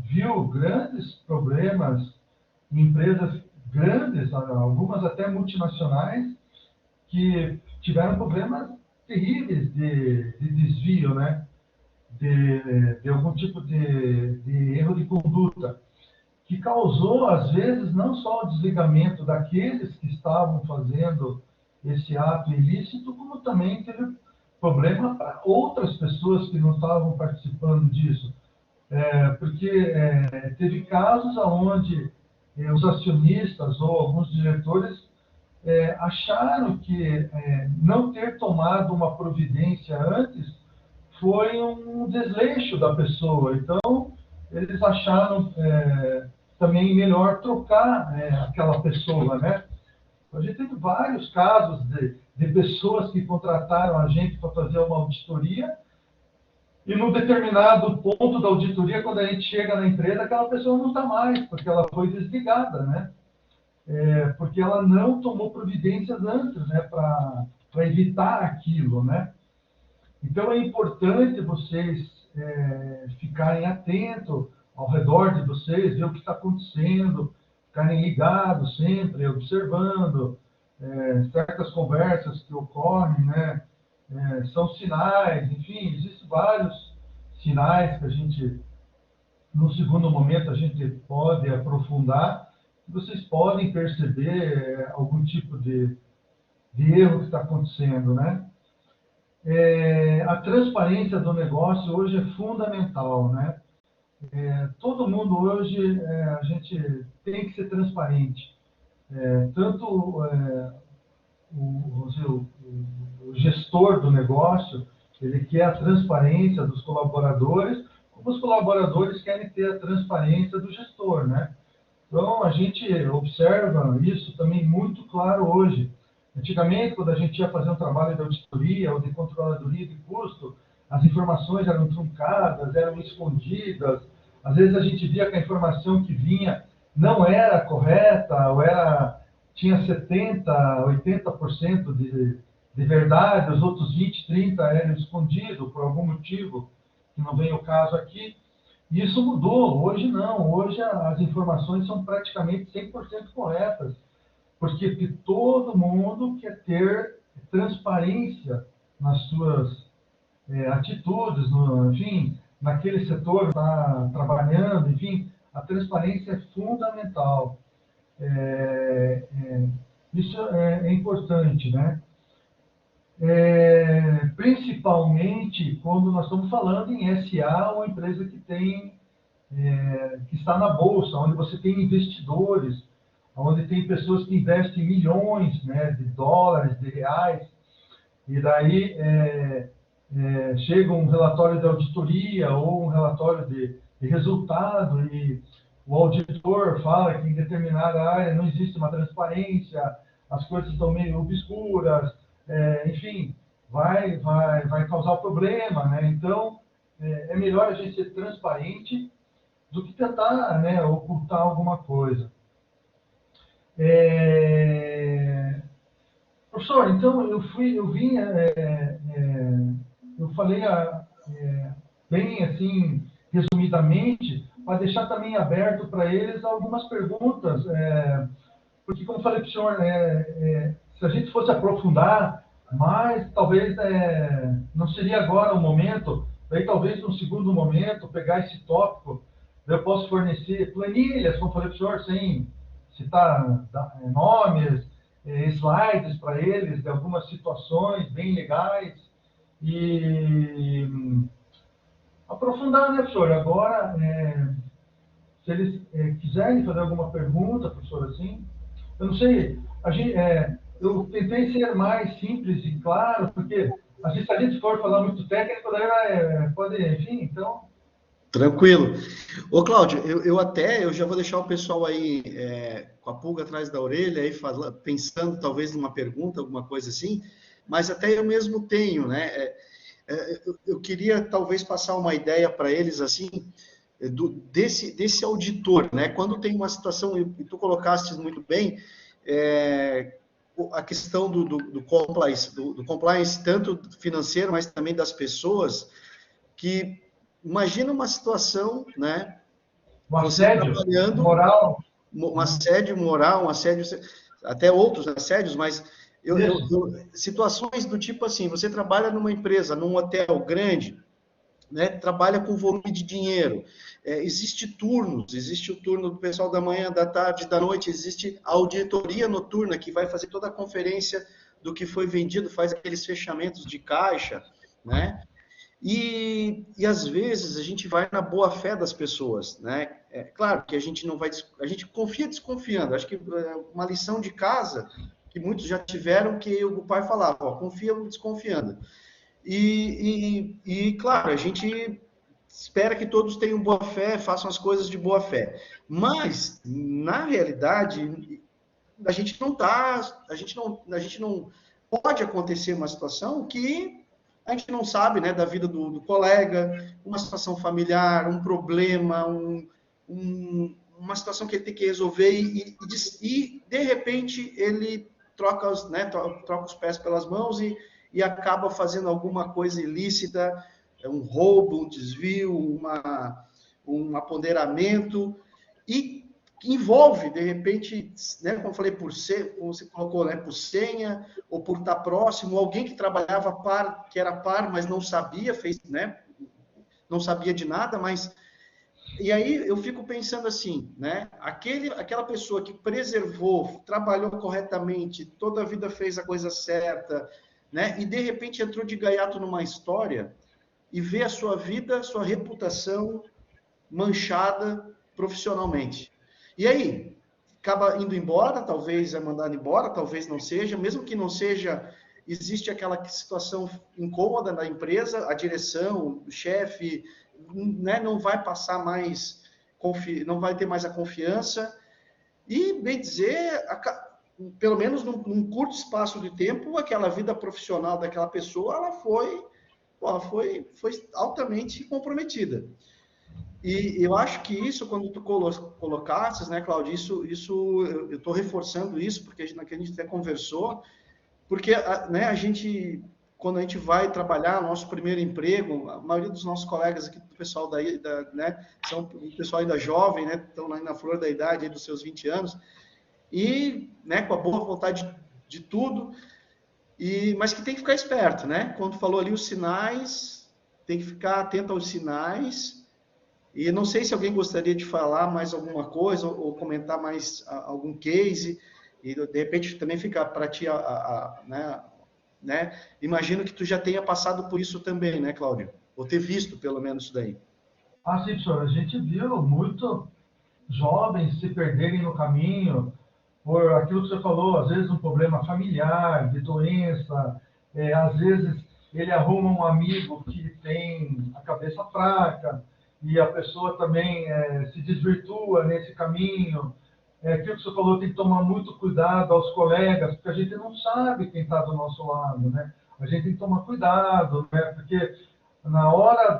viu grandes problemas em empresas grandes, algumas até multinacionais, que tiveram problemas terríveis de desvio, né? De algum tipo de erro de conduta, que causou, às vezes, não só o desligamento daqueles que estavam fazendo esse ato ilícito, como também teve problema para outras pessoas que não estavam participando disso. Porque teve casos onde os acionistas ou alguns diretores acharam que não ter tomado uma providência antes foi um desleixo da pessoa. Então, eles acharam também melhor trocar aquela pessoa, né? A gente teve vários casos de pessoas que contrataram a gente para fazer uma auditoria e num determinado ponto da auditoria, quando a gente chega na empresa, aquela pessoa não está mais, porque ela foi desligada, né? Porque ela não tomou providências antes, né? Para evitar aquilo, né? Então, é importante vocês ficarem atentos ao redor de vocês, ver o que está acontecendo, ficarem ligados sempre, observando certas conversas que ocorrem, né? São sinais, enfim, existem vários sinais que a gente, no segundo momento, a gente pode aprofundar, e vocês podem perceber algum tipo de erro que está acontecendo, né? A transparência do negócio hoje é fundamental, né? Todo mundo hoje, a gente tem que ser transparente. Tanto o gestor do negócio, ele quer a transparência dos colaboradores, como os colaboradores querem ter a transparência do gestor, né? Então, a gente observa isso também muito claro hoje. Antigamente, quando a gente ia fazer um trabalho de auditoria ou de controladoria de custo, as informações eram truncadas, eram escondidas. Às vezes a gente via que a informação que vinha não era correta, ou tinha 70%, 80% de verdade, os outros 20%, 30% eram escondidos por algum motivo, que não vem o caso aqui. E isso mudou. Hoje não. Hoje as informações são praticamente 100% corretas, porque todo mundo quer ter transparência nas suas atitudes, enfim, naquele setor está trabalhando, enfim, a transparência é fundamental. Isso é importante, né? Principalmente quando nós estamos falando em SA, uma empresa que está na bolsa, onde você tem investidores, onde tem pessoas que investem milhões, né, de dólares, de reais, e daí chega um relatório de auditoria ou um relatório de resultado e o auditor fala que em determinada área não existe uma transparência, as coisas estão meio obscuras, enfim, vai causar problema, né? Então, é melhor a gente ser transparente do que tentar, né, ocultar alguma coisa. Professor, então eu falei bem assim, resumidamente, para deixar também aberto para eles algumas perguntas, porque como falei para o senhor, se a gente fosse aprofundar mais, talvez não seria agora o momento, daí talvez no segundo momento pegar esse tópico, eu posso fornecer planilhas, como falei para o senhor, sem citar nomes, slides para eles de algumas situações bem legais e aprofundar, né, professor? Agora, se eles quiserem fazer alguma pergunta, professor, assim, eu não sei, eu tentei ser mais simples e claro, porque assim, se a gente for falar muito técnico, daí pode, enfim, então... Tranquilo. Ô, Cláudio, eu já vou deixar o pessoal aí com a pulga atrás da orelha, aí pensando talvez numa pergunta, alguma coisa assim, mas até eu mesmo tenho, né? Eu queria talvez passar uma ideia para eles assim, desse auditor, né? Quando tem uma situação, e tu colocaste muito bem, a questão do compliance, tanto financeiro, mas também das pessoas, que imagina uma situação, né? Um Você assédio trabalhando, moral, um assédio moral, um assédio, até outros assédios, mas isso. situações do tipo assim, você trabalha numa empresa, num hotel grande, né, trabalha com volume de dinheiro. Existe turnos, existe o turno do pessoal da manhã, da tarde, da noite, existe a auditoria noturna, que vai fazer toda a conferência do que foi vendido, faz aqueles fechamentos de caixa, né? E às vezes a gente vai na boa fé das pessoas, né? É claro que a gente não vai, a gente confia desconfiando. Acho que uma lição de casa que muitos já tiveram, que o pai falava, ó, confia desconfiando. Claro, a gente espera que todos tenham boa fé, façam as coisas de boa fé. Mas, na realidade, a gente não pode acontecer uma situação que a gente não sabe, né, da vida do colega, uma situação familiar, um problema, uma situação que ele tem que resolver de repente ele troca os pés pelas mãos e acaba fazendo alguma coisa ilícita, um roubo, um desvio, um apoderamento, e envolve, de repente, né, como eu falei, como você colocou, né, por senha, ou por estar próximo, alguém que trabalhava que era par, mas não sabia, né, não sabia de nada, mas... E aí eu fico pensando assim, né, aquela pessoa que preservou, trabalhou corretamente, toda a vida fez a coisa certa, né, e de repente entrou de gaiato numa história e vê a sua vida, sua reputação manchada profissionalmente. E aí, acaba indo embora, talvez é mandado embora, talvez não seja, mesmo que não seja, existe aquela situação incômoda na empresa, a direção, o chefe, né, não vai passar mais, não vai ter mais a confiança, e, bem dizer, pelo menos num curto espaço de tempo, aquela vida profissional daquela pessoa, foi altamente comprometida. E eu acho que isso, quando tu colocasses, né, Cláudio, eu estou reforçando isso, porque a gente até conversou, porque né, quando a gente vai trabalhar, nosso primeiro emprego, a maioria dos nossos colegas aqui, do pessoal né, são o pessoal ainda jovem, né, estão aí na flor da idade, aí dos seus 20 anos, e né, com a boa vontade de tudo, mas que tem que ficar esperto, né? Quando tu falou ali os sinais, tem que ficar atento aos sinais. E não sei se alguém gostaria de falar mais alguma coisa ou comentar mais algum case, e de repente também fica para ti, né? Imagino que tu já tenha passado por isso também, né, Cláudio? Ou ter visto pelo menos isso daí. Ah, sim, professor, a gente viu muito jovens se perderem no caminho por aquilo que você falou, às vezes um problema familiar, de doença, às vezes ele arruma um amigo que tem a cabeça fraca e a pessoa também se desvirtua nesse caminho. Aquilo que você falou, tem que tomar muito cuidado aos colegas, porque a gente não sabe quem está do nosso lado, né? A gente tem que tomar cuidado, né? Porque na hora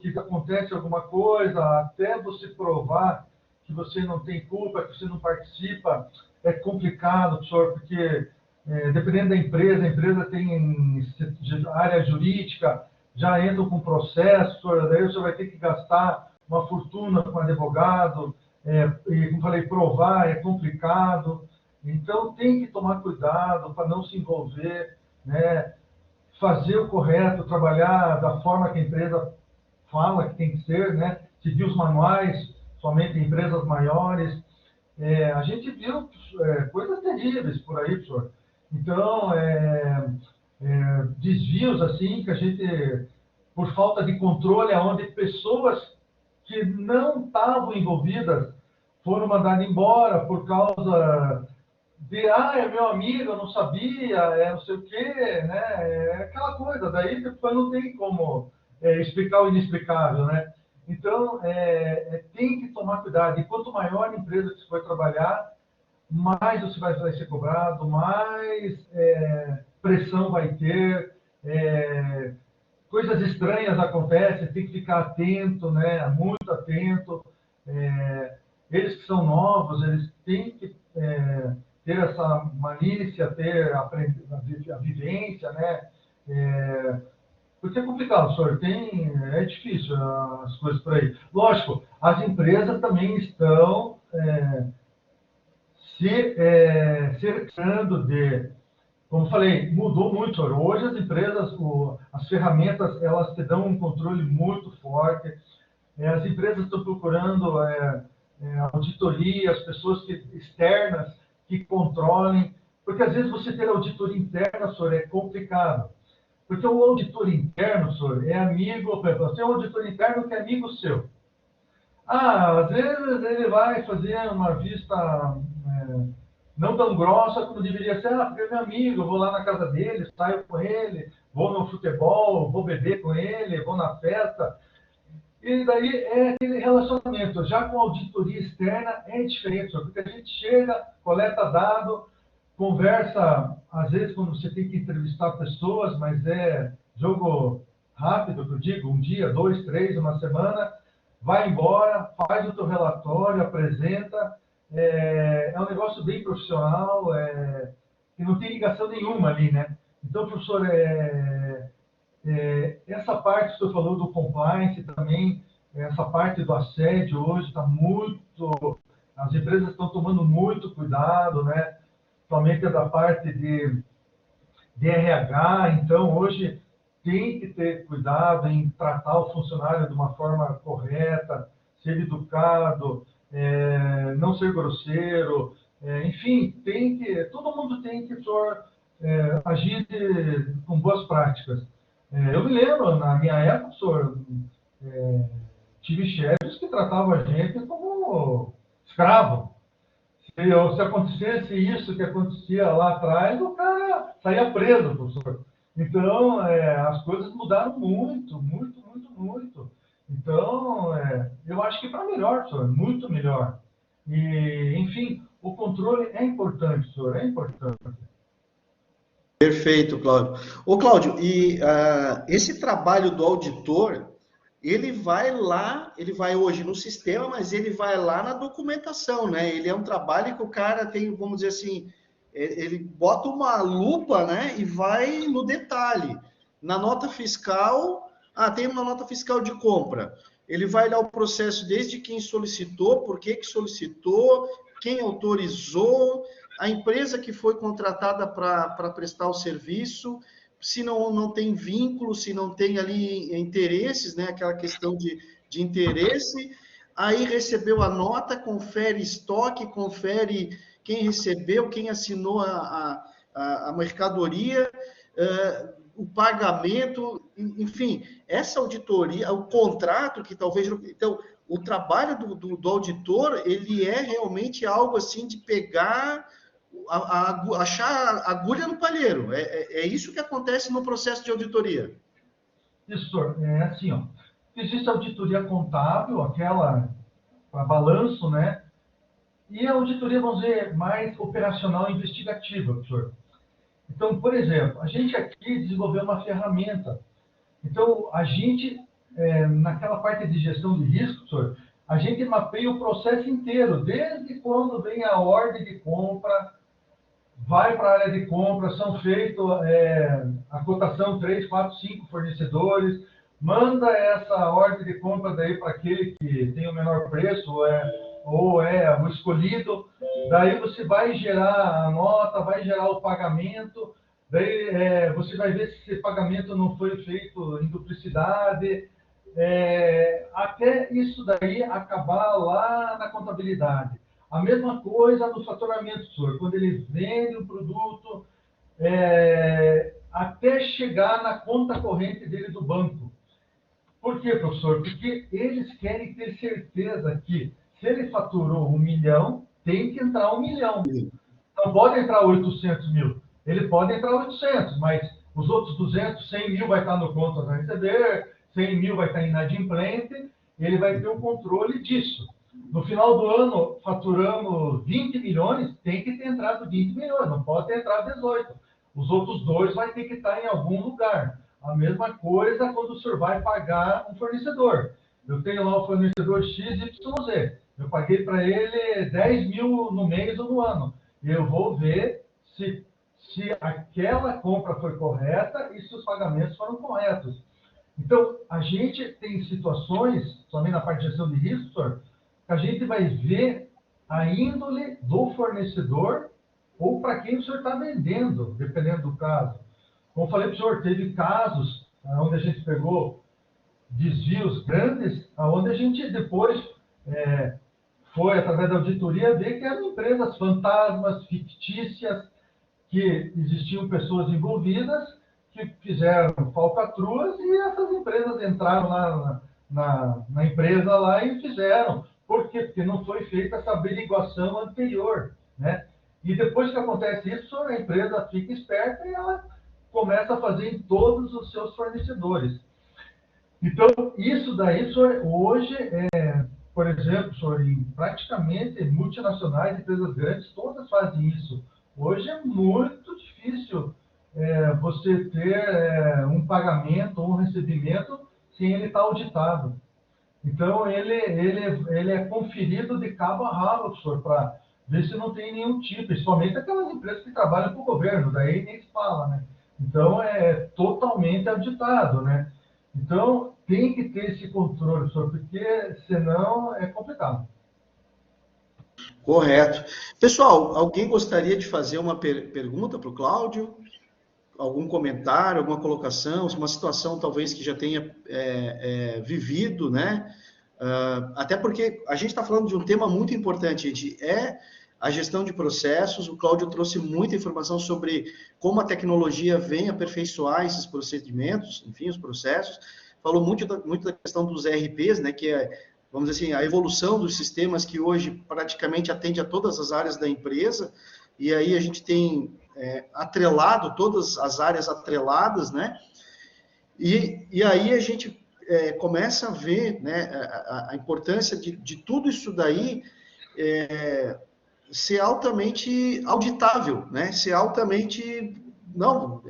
que acontece alguma coisa, até você provar que você não tem culpa, que você não participa, é complicado, professor, porque dependendo da empresa, a empresa tem área jurídica, já entra com processo, professor, daí você vai ter que gastar uma fortuna com advogado, e como falei, provar é complicado, então tem que tomar cuidado para não se envolver, né? Fazer o correto, trabalhar da forma que a empresa fala que tem que ser, né? Seguir os manuais, somente em empresas maiores. A gente viu coisas terríveis por aí, professor. Então, desvios assim que a gente, por falta de controle, aonde pessoas que não estavam envolvidas foram mandadas embora por causa é meu amigo, eu não sabia, é não sei o quê, né? É aquela coisa, daí depois não tem como explicar o inexplicável, né? Então, tem que tomar cuidado. E quanto maior a empresa que você for trabalhar, mais você vai ser cobrado, mais pressão vai ter, coisas estranhas acontecem, tem que ficar atento, né? Muito atento. Eles que são novos, eles têm que ter essa malícia, ter a vivência, né? Porque é complicado, senhor. É difícil as coisas por aí. Lógico, as empresas também estão cercando de, como eu falei, mudou muito, senhor. Hoje as empresas, as ferramentas, elas te dão um controle muito forte. As empresas estão procurando auditoria, as pessoas externas que controlem, porque às vezes você ter auditoria interna, senhor, é complicado. Porque o auditor interno, senhor, é amigo, você tem um auditor interno que é amigo seu. Às vezes ele vai fazer uma vista não tão grossa como deveria ser, porque é meu amigo, eu vou lá na casa dele, saio com ele, vou no futebol, vou beber com ele, vou na festa. E daí é aquele relacionamento. Já com auditoria externa é diferente, porque a gente chega, coleta dado, conversa, às vezes quando você tem que entrevistar pessoas, mas é jogo rápido, que eu digo, um dia, 2, 3, uma semana, vai embora, faz o teu relatório, apresenta. É um negócio bem profissional, e não tem ligação nenhuma ali, né? Então, professor, essa parte que você falou do compliance também, essa parte do assédio hoje está muito, as empresas estão tomando muito cuidado, né? Somente da parte de RH, então hoje tem que ter cuidado em tratar o funcionário de uma forma correta, ser educado, não ser grosseiro, enfim, todo mundo tem que agir com boas práticas. Eu me lembro, na minha época, senhor, tive chefes que tratavam a gente como escravo. Se acontecesse isso que acontecia lá atrás, o cara saía preso, professor. Então, as coisas mudaram muito, muito, muito, muito. Então, eu acho que para melhor, professor, muito melhor. E, enfim, o controle é importante, professor, é importante. Perfeito, Cláudio. Ô, Cláudio, e esse trabalho do auditor, ele vai lá, ele vai hoje no sistema, mas ele vai lá na documentação, né? Ele é um trabalho que o cara tem, vamos dizer assim, ele bota uma lupa, né? E vai no detalhe. Na nota fiscal, tem uma nota fiscal de compra. Ele vai lá o processo desde quem solicitou, por que solicitou, quem autorizou, a empresa que foi contratada para prestar o serviço, se não tem vínculo, se não tem ali interesses, né? Aquela questão de interesse, aí recebeu a nota, confere estoque, confere quem recebeu, quem assinou a mercadoria, o pagamento, enfim, essa auditoria, o contrato que talvez... Então, o trabalho do auditor, ele é realmente algo assim de pegar... achar agulha no palheiro. É isso que acontece no processo de auditoria. Isso, senhor. É assim, ó. Existe a auditoria contábil, aquela para balanço, né? E a auditoria, vamos dizer, mais operacional e investigativa, professor. Então, por exemplo, a gente aqui desenvolveu uma ferramenta. Então, a gente, naquela parte de gestão de risco, professor, a gente mapeia o processo inteiro, desde quando vem a ordem de compra, vai para a área de compra, são feitos a cotação 3, 4, 5 fornecedores, manda essa ordem de compra daí para aquele que tem o menor preço, ou é o escolhido, daí você vai gerar a nota, vai gerar o pagamento, daí você vai ver se esse pagamento não foi feito em duplicidade, até isso daí acabar lá na contabilidade. A mesma coisa no faturamento, senhor. Quando ele vende o produto, até chegar na conta corrente dele do banco. Por quê, professor? Porque eles querem ter certeza que se ele faturou 1 milhão, tem que entrar 1 milhão. não pode entrar 800 mil. Ele pode entrar 800, mas os outros 200, 100 mil vai estar no contas a receber, 100 mil vai estar inadimplente, ele vai ter o controle disso. No final do ano, faturamos 20 milhões, tem que ter entrado 20 milhões, não pode ter entrado 18. Os outros dois vai ter que estar em algum lugar. A mesma coisa quando o senhor vai pagar um fornecedor. Eu tenho lá o fornecedor XYZ. Eu paguei para ele 10 mil no mês ou no ano. Eu vou ver se aquela compra foi correta e se os pagamentos foram corretos. Então, a gente tem situações, somente na parte de gestão de risco, senhor, que a gente vai ver a índole do fornecedor ou para quem o senhor está vendendo, dependendo do caso. Como falei para o senhor, teve casos onde a gente pegou desvios grandes, onde a gente depois foi, através da auditoria, ver que eram empresas fantasmas, fictícias, que existiam pessoas envolvidas, que fizeram falcatruas, e essas empresas entraram lá na empresa lá e fizeram. Por quê? Porque não foi feita essa averiguação anterior, né? E depois que acontece isso, a empresa fica esperta e ela começa a fazer em todos os seus fornecedores. Então, isso daí, senhor, hoje, por exemplo, senhor, em praticamente multinacionais, empresas grandes, todas fazem isso. Hoje é muito difícil você ter um pagamento ou um recebimento sem ele estar auditado. Então, ele é conferido de cabo a rabo, senhor, para ver se não tem nenhum tipo, principalmente aquelas empresas que trabalham com o governo, daí nem se fala, né? Então, é totalmente auditado, né? Então, tem que ter esse controle, senhor, porque senão é complicado. Correto. Pessoal, alguém gostaria de fazer uma pergunta para o Cláudio? Algum comentário, alguma colocação, uma situação talvez que já tenha vivido, né? Até porque a gente está falando de um tema muito importante, gente, a gestão de processos. O Cláudio trouxe muita informação sobre como a tecnologia vem aperfeiçoar esses procedimentos, enfim, os processos. Falou muito da questão dos ERPs, né, que vamos dizer assim, a evolução dos sistemas que hoje praticamente atende a todas as áreas da empresa, e aí a gente tem atrelado, todas as áreas atreladas, né? E aí a gente começa a ver, né, a importância de tudo isso daí ser altamente auditável, né? Ser altamente... Não,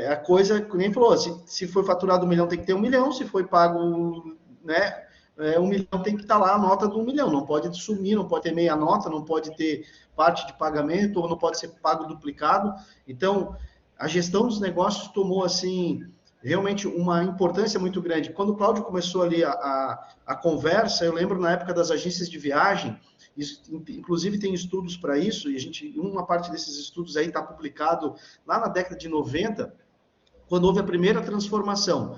a coisa, como nem falou, se foi faturado 1 milhão, tem que ter 1 milhão, se foi pago, né, 1 milhão, tem que estar lá a nota do 1 milhão, não pode sumir, não pode ter meia nota, não pode ter parte de pagamento, ou não pode ser pago duplicado. Então, a gestão dos negócios tomou, assim, realmente uma importância muito grande. Quando o Cláudio começou ali a conversa, eu lembro na época das agências de viagem, inclusive tem estudos para isso, e uma parte desses estudos aí está publicado lá na década de 90, quando houve a primeira transformação.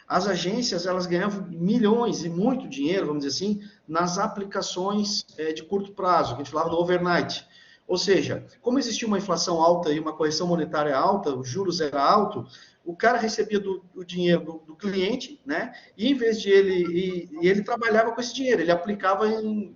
As agências, elas ganhavam milhões e muito dinheiro, vamos dizer assim, nas aplicações de curto prazo, que a gente falava do overnight. Ou seja, como existia uma inflação alta e uma correção monetária alta, os juros eram altos, o cara recebia o dinheiro do cliente, né? E em vez de ele trabalhava com esse dinheiro, ele aplicava em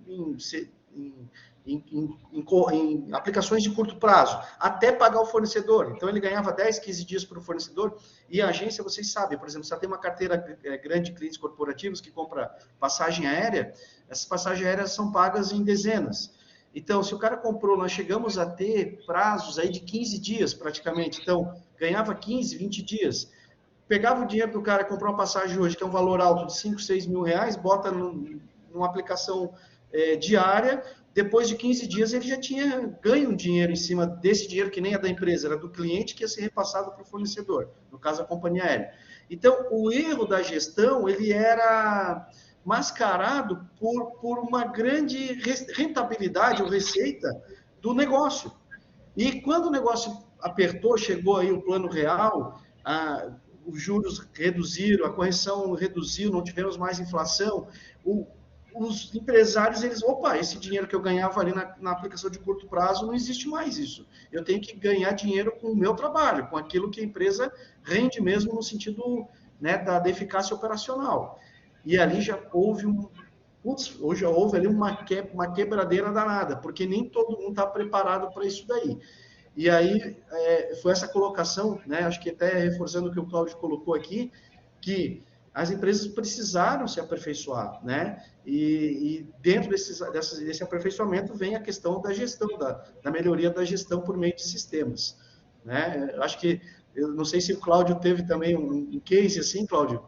aplicações de curto prazo, até pagar o fornecedor. Então, ele ganhava 10, 15 dias para o fornecedor, e a agência, vocês sabem, por exemplo, se ela tem uma carteira grande de clientes corporativos que compra passagem aérea, essas passagens aéreas são pagas em dezenas. Então, se o cara comprou, nós chegamos a ter prazos aí de 15 dias, praticamente. Então, ganhava 15, 20 dias. Pegava o dinheiro do cara, comprou uma passagem hoje, que é um valor alto de 5, 6 mil reais, bota numa aplicação diária, depois de 15 dias ele já tinha ganho um dinheiro em cima desse dinheiro, que nem é da empresa, era do cliente, que ia ser repassado para o fornecedor, no caso a companhia aérea. Então, o erro da gestão, ele era mascarado por uma grande rentabilidade ou receita do negócio. E quando o negócio apertou, chegou aí o plano real, os juros reduziram, a correção reduziu, não tivemos mais inflação, os empresários, esse dinheiro que eu ganhava ali na aplicação de curto prazo, não existe mais isso. Eu tenho que ganhar dinheiro com o meu trabalho, com aquilo que a empresa rende mesmo no sentido, né, da eficácia operacional. E ali já houve putz, hoje houve ali uma quebradeira danada, porque nem todo mundo está preparado para isso daí. E aí foi essa colocação, né? Acho que até reforçando o que o Cláudio colocou aqui, que as empresas precisaram se aperfeiçoar, né? E dentro desse aperfeiçoamento vem a questão da gestão, da melhoria da gestão por meio de sistemas, né? Acho que, eu não sei se o Cláudio teve também um case assim, Cláudio.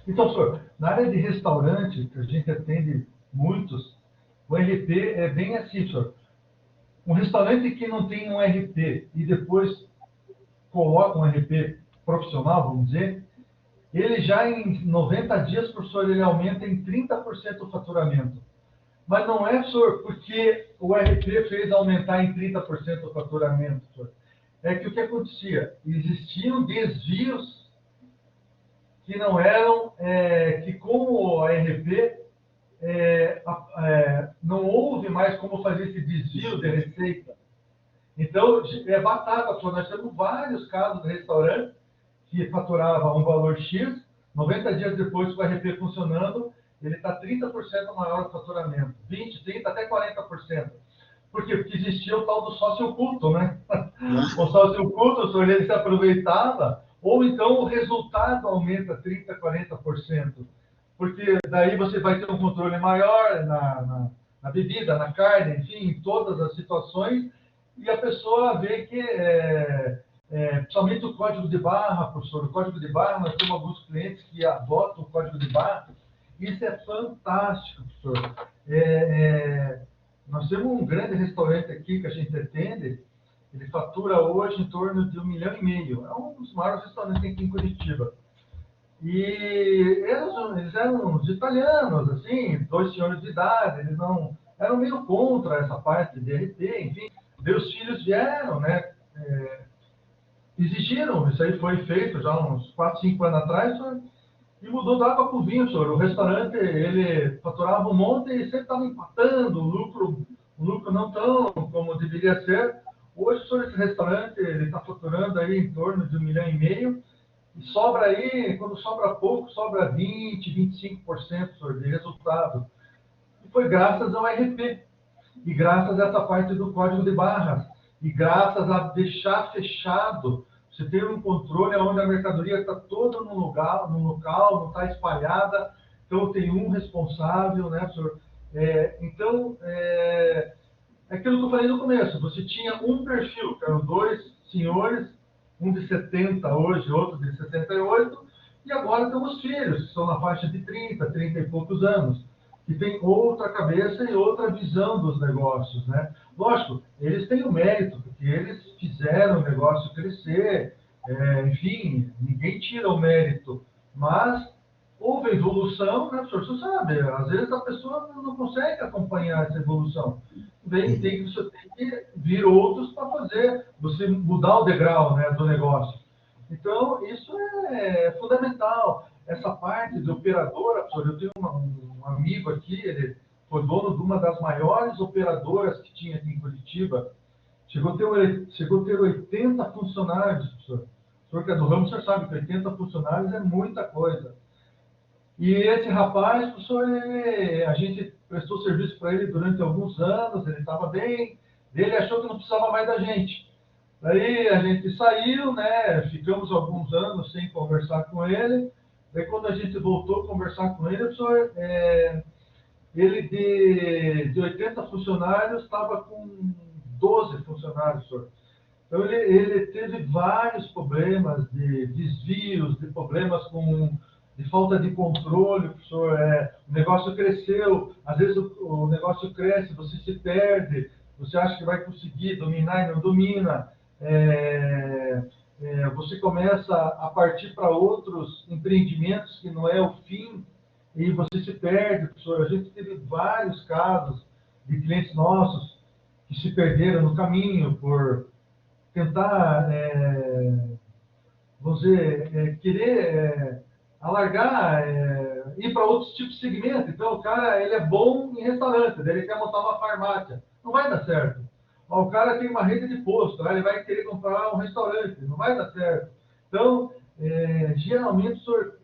Então, senhor, na área de restaurante, que a gente atende muitos, o RP é bem assim, senhor. Um restaurante que não tem um RP e depois coloca um RP profissional, vamos dizer, ele já em 90 dias, professor, ele aumenta em 30% o faturamento. Mas não é, senhor, porque o RP fez aumentar em 30% o faturamento, senhor. É que o que acontecia? Existiam desvios que não eram, que com o RP, não houve mais como fazer esse desvio de receita. Então, é batata, senhor. Nós temos vários casos de restaurantes que faturava um valor X, 90 dias depois com o RP funcionando, ele está 30% maior o faturamento, 20%, 30%, até 40%. Por quê? Porque existia o tal do sócio oculto, né? O sócio oculto, ele se aproveitava, ou então o resultado aumenta 30%, 40%. Porque daí você vai ter um controle maior na bebida, na carne, enfim, em todas as situações, e a pessoa vê que principalmente o código de barra, professor, o código de barra, nós temos alguns clientes que adotam o código de barra, isso é fantástico, professor. Nós temos um grande restaurante aqui que a gente atende, ele fatura hoje em torno de 1,5 milhão. É um dos maiores restaurantes aqui em Curitiba. E eles eram uns italianos, assim, 2 senhores de idade, eles não eram meio contra essa parte de DRT, enfim. Meus filhos vieram, né? Exigiram, isso aí foi feito já uns 4, 5 anos atrás, senhor, e mudou da água para o vinho, senhor. O restaurante, ele faturava um monte e sempre estava empatando, o lucro não tão como deveria ser. Hoje, senhor, esse restaurante, ele está faturando aí em torno de 1,5 milhão, e sobra aí, quando sobra pouco, sobra 20%, 25%, senhor, de resultado. E foi graças ao RP, e graças a essa parte do código de barras, e graças a deixar fechado, você ter um controle onde a mercadoria está toda no local, não está espalhada, então tem um responsável, né, senhor? Então, é aquilo que eu falei no começo, você tinha um perfil, que eram 2 senhores, um de 70 hoje, outro de 68, e agora temos filhos, que estão na faixa de 30, 30 e poucos anos, que tem outra cabeça e outra visão dos negócios, né? Lógico, eles têm o mérito, porque eles fizeram o negócio crescer, enfim, ninguém tira o mérito, mas houve evolução, né, professor? Você sabe, às vezes a pessoa não consegue acompanhar essa evolução. Você tem que vir outros para fazer, você mudar o degrau, né, do negócio. Então, isso é fundamental. Essa parte de operadora, professor, eu tenho um amigo aqui, ele foi dono de uma das maiores operadoras que tinha aqui em Curitiba, chegou a ter 80 funcionários, professor. O senhor que é do ramo, o senhor sabe que 80 funcionários é muita coisa. E esse rapaz, professor, a gente prestou serviço para ele durante alguns anos, ele estava bem, ele achou que não precisava mais da gente. Daí a gente saiu, né, ficamos alguns anos sem conversar com ele, daí quando a gente voltou a conversar com ele, professor, ele de 80 funcionários estava com 12 funcionários, professor. Então ele teve vários problemas de desvios, de problemas de falta de controle, professor. O negócio cresceu, às vezes o negócio cresce, você se perde, você acha que vai conseguir dominar e não domina. Você começa a partir para outros empreendimentos que não é o fim e você se perde, professor. A gente teve vários casos de clientes nossos que se perderam no caminho por tentar, vamos dizer, querer alargar, ir para outros tipos de segmento. Então, o cara, ele é bom em restaurante, daí ele quer montar uma farmácia. Não vai dar certo. O cara tem uma rede de posto, ele vai querer comprar um restaurante. Não vai dar certo. Então, geralmente, senhor,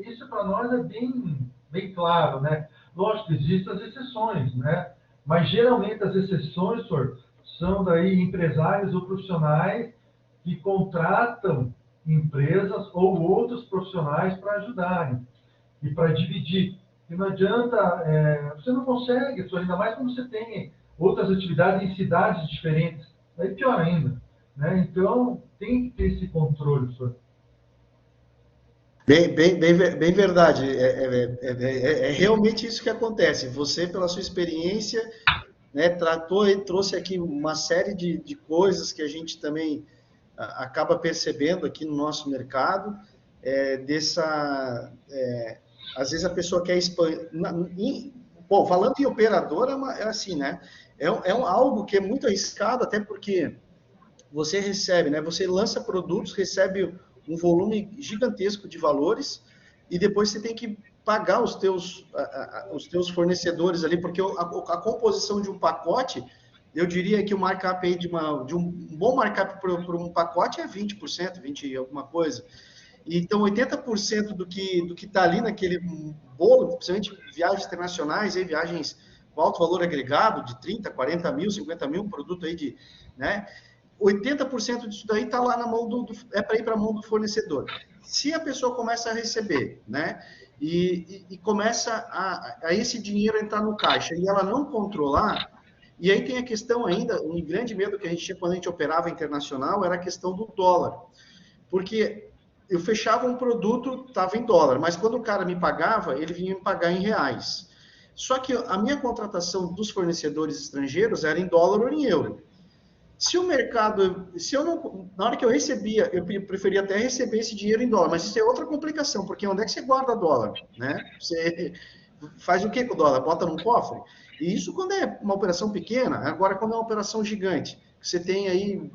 isso para nós é bem bem claro, né? Lógico, existem as exceções, né? Mas geralmente as exceções, senhor, são daí empresários ou profissionais que contratam empresas ou outros profissionais para ajudarem e para dividir. E não adianta, você não consegue, senhor, ainda mais quando você tem outras atividades em cidades diferentes. Aí pior ainda, né? Então, tem que ter esse controle, senhor. Bem verdade. É realmente isso que acontece. Você, pela sua experiência, né, tratou e trouxe aqui uma série de coisas que a gente também acaba percebendo aqui no nosso mercado, às vezes a pessoa quer expandir, bom, falando em operadora, é assim, né, algo que é muito arriscado, até porque você recebe, né, você lança produtos, recebe um volume gigantesco de valores, e depois você tem que pagar os teus fornecedores ali, porque a composição de um pacote, eu diria que o markup aí de um bom markup para um pacote é 20%, 20 alguma coisa. Então, 80% do que está ali naquele bolo, principalmente viagens internacionais, aí, viagens com alto valor agregado, de 30, 40 mil, 50 mil, um produto aí de, né? 80% disso daí está lá na mão é para ir para a mão do fornecedor. Se a pessoa começa a receber, né, e começa a esse dinheiro entrar no caixa e ela não controlar, e aí tem a questão ainda, um grande medo que a gente tinha quando a gente operava internacional era a questão do dólar, porque eu fechava um produto, estava em dólar, mas quando o cara me pagava, ele vinha me pagar em reais. Só que a minha contratação dos fornecedores estrangeiros era em dólar ou em euro. Se o mercado, se eu não, na hora que eu recebia, eu preferia até receber esse dinheiro em dólar, mas isso é outra complicação, porque onde é que você guarda dólar, né? Você faz o que com o dólar? Bota num cofre? E isso quando é uma operação pequena, agora quando é uma operação gigante, você tem aí,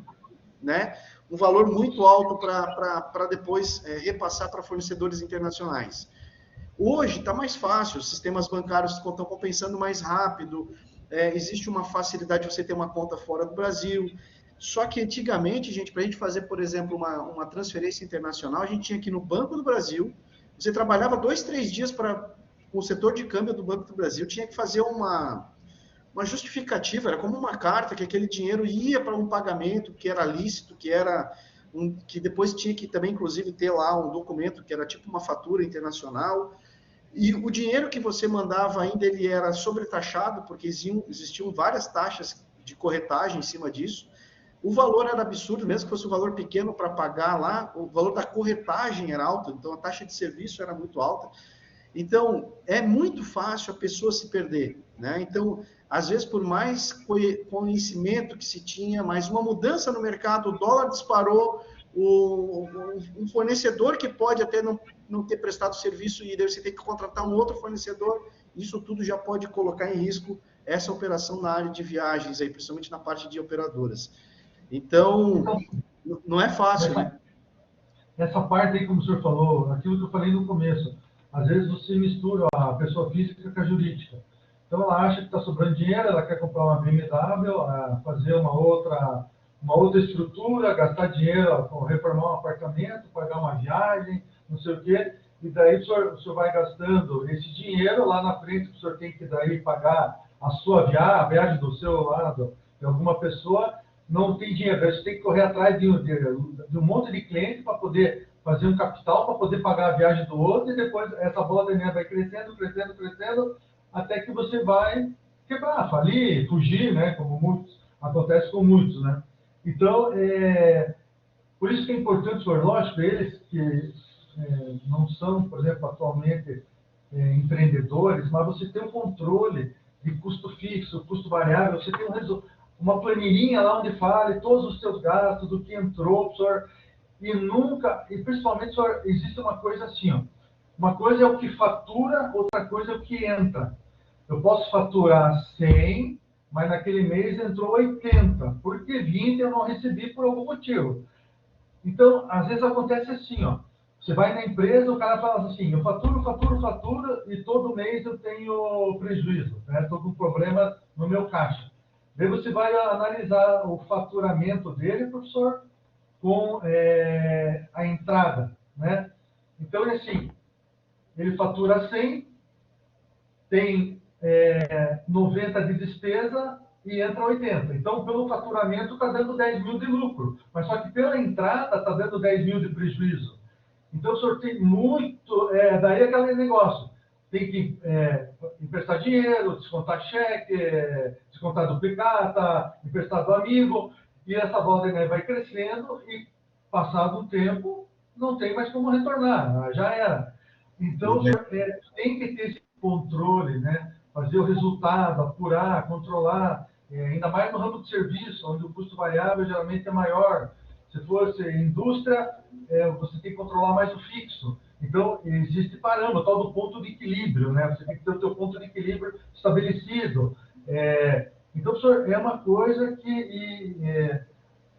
né, um valor muito alto para depois repassar para fornecedores internacionais. Hoje está mais fácil, os sistemas bancários estão compensando mais rápido, existe uma facilidade de você ter uma conta fora do Brasil. Só que antigamente, gente, para a gente fazer, por exemplo, uma transferência internacional, a gente tinha que ir no Banco do Brasil, você trabalhava 2, 3 dias para o setor de câmbio do Banco do Brasil, tinha que fazer uma justificativa, era como uma carta que aquele dinheiro ia para um pagamento que era lícito, que depois tinha que também, inclusive, ter lá um documento que era tipo uma fatura internacional. E o dinheiro que você mandava ainda ele era sobretaxado, porque existiam várias taxas de corretagem em cima disso. O valor era absurdo, mesmo que fosse um valor pequeno para pagar lá, o valor da corretagem era alto, então a taxa de serviço era muito alta. Então, é muito fácil a pessoa se perder, né? Então, às vezes, por mais conhecimento que se tinha, mas uma mudança no mercado, o dólar disparou, um fornecedor que pode até não ter prestado serviço e daí você tem que contratar um outro fornecedor, isso tudo já pode colocar em risco essa operação na área de viagens, aí, principalmente na parte de operadoras. Então, não é fácil, né? Essa parte aí, como o senhor falou, aquilo que eu falei no começo, às vezes você mistura a pessoa física com a jurídica. Então ela acha que está sobrando dinheiro, ela quer comprar uma BMW, fazer uma outra estrutura, gastar dinheiro, reformar um apartamento, pagar uma viagem, não sei o quê, e daí o senhor vai gastando esse dinheiro, lá na frente o senhor tem que daí pagar a sua viagem, a viagem do seu lado, de alguma pessoa, não tem dinheiro, você tem que correr atrás de um monte de cliente para poder fazer um capital, para poder pagar a viagem do outro, e depois essa bola de neve vai crescendo, crescendo, crescendo, até que você vai quebrar, falir, fugir, né? Como acontece com muitos, né? Então, por isso que é importante, senhor, lógico, eles que não são, por exemplo, atualmente empreendedores, mas você tem um controle de custo fixo, custo variável, você tem uma planilhinha lá onde fale todos os seus gastos, do que entrou, senhor, e principalmente, senhor, existe uma coisa assim, ó, uma coisa é o que fatura, outra coisa é o que entra. Eu posso faturar 100, mas naquele mês entrou 80, porque 20 eu não recebi por algum motivo. Então, às vezes acontece assim, ó, você vai na empresa, o cara fala assim, eu faturo, e todo mês eu tenho prejuízo, né? Estou com problema no meu caixa. Daí você vai analisar o faturamento dele, professor, com a entrada, né? Então, assim, ele fatura 100, tem 90 de despesa e entra 80. Então, pelo faturamento, está dando 10 mil de lucro. Mas só que pela entrada está dando 10 mil de prejuízo. Então, o senhor tem muito... daí aquele negócio. Tem que emprestar dinheiro, descontar cheque, descontar duplicata, emprestar do amigo. E essa bola de neve vai crescendo e, passado um tempo, não tem mais como retornar. Já era. Então, o senhor tem que ter esse controle, né? Fazer o resultado, apurar, controlar, ainda mais no ramo de serviço, onde o custo variável geralmente é maior. Se fosse indústria, você tem que controlar mais o fixo. Então, existe parâmetro, o tal do ponto de equilíbrio, né? Você tem que ter o seu ponto de equilíbrio estabelecido. Então, senhor, é uma coisa que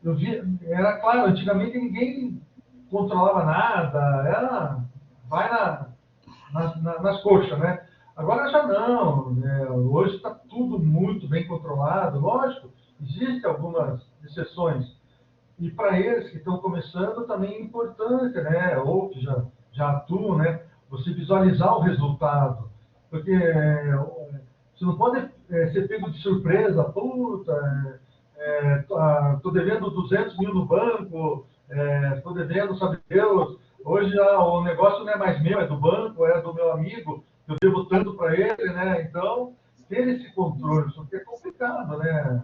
eu vi, era claro, antigamente ninguém controlava nada, vai nas coxas, né? Agora já não, né? Hoje está tudo muito bem controlado, lógico, existem algumas exceções. E para eles que estão começando também é importante, né? Ou que já atuam, né? Você visualizar o resultado. Porque você não pode ser pego de surpresa, puta, estou devendo 200 mil no banco, estou devendo, sabe Deus, hoje o negócio não é mais meu, é do banco, é do meu amigo, eu devo tanto para ele, né? Então, ter esse controle, isso aqui é complicado, né?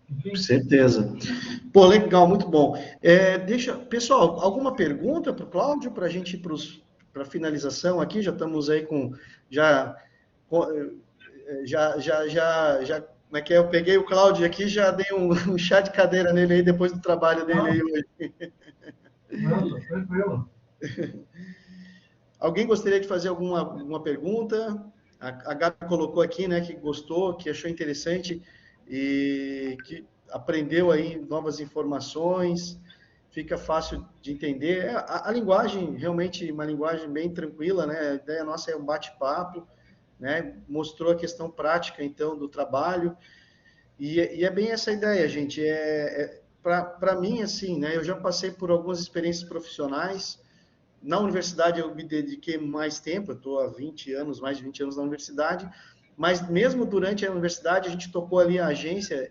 Enfim. Certeza. Pô, legal, muito bom. Pessoal, alguma pergunta para o Cláudio, para a gente ir para a finalização aqui? Já estamos aí com... Já, como é que é? Eu peguei o Cláudio aqui, já dei um chá de cadeira nele aí, depois do trabalho dele aí hoje. Nossa, tranquilo. Alguém gostaria de fazer alguma pergunta? A Gabi colocou aqui, né, que gostou, que achou interessante e que aprendeu aí novas informações, fica fácil de entender. A linguagem, realmente, uma linguagem bem tranquila, né? A ideia nossa é um bate-papo, né? Mostrou a questão prática, então, do trabalho. E é bem essa ideia, gente. Para mim, assim, né? Eu já passei por algumas experiências profissionais. Na universidade eu me dediquei mais tempo, eu estou há 20 anos, mais de 20 anos na universidade, mas mesmo durante a universidade a gente tocou ali a agência,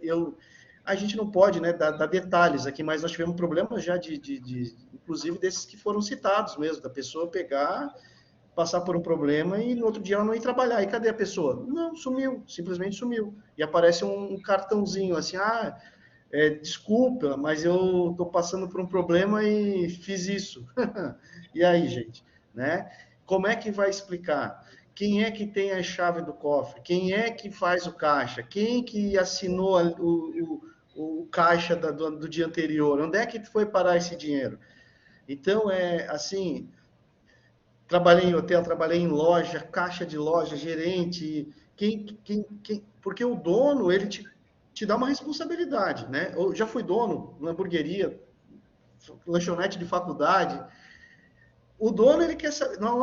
a gente não pode, né, dar detalhes aqui, mas nós tivemos problemas já inclusive desses que foram citados mesmo, da pessoa pegar, passar por um problema e no outro dia ela não ir trabalhar. E cadê a pessoa? Não, sumiu, simplesmente sumiu. E aparece um cartãozinho assim, desculpa, mas eu estou passando por um problema e fiz isso. E aí, gente, né? Como é que vai explicar? Quem é que tem a chave do cofre? Quem é que faz o caixa? Quem que assinou o caixa do dia anterior? Onde é que foi parar esse dinheiro? Então, assim, trabalhei em hotel, trabalhei em loja, caixa de loja, gerente, porque o dono, ele te dá uma responsabilidade, né? Eu já fui dono de uma hamburgueria, lanchonete de faculdade. O dono, ele quer saber, não,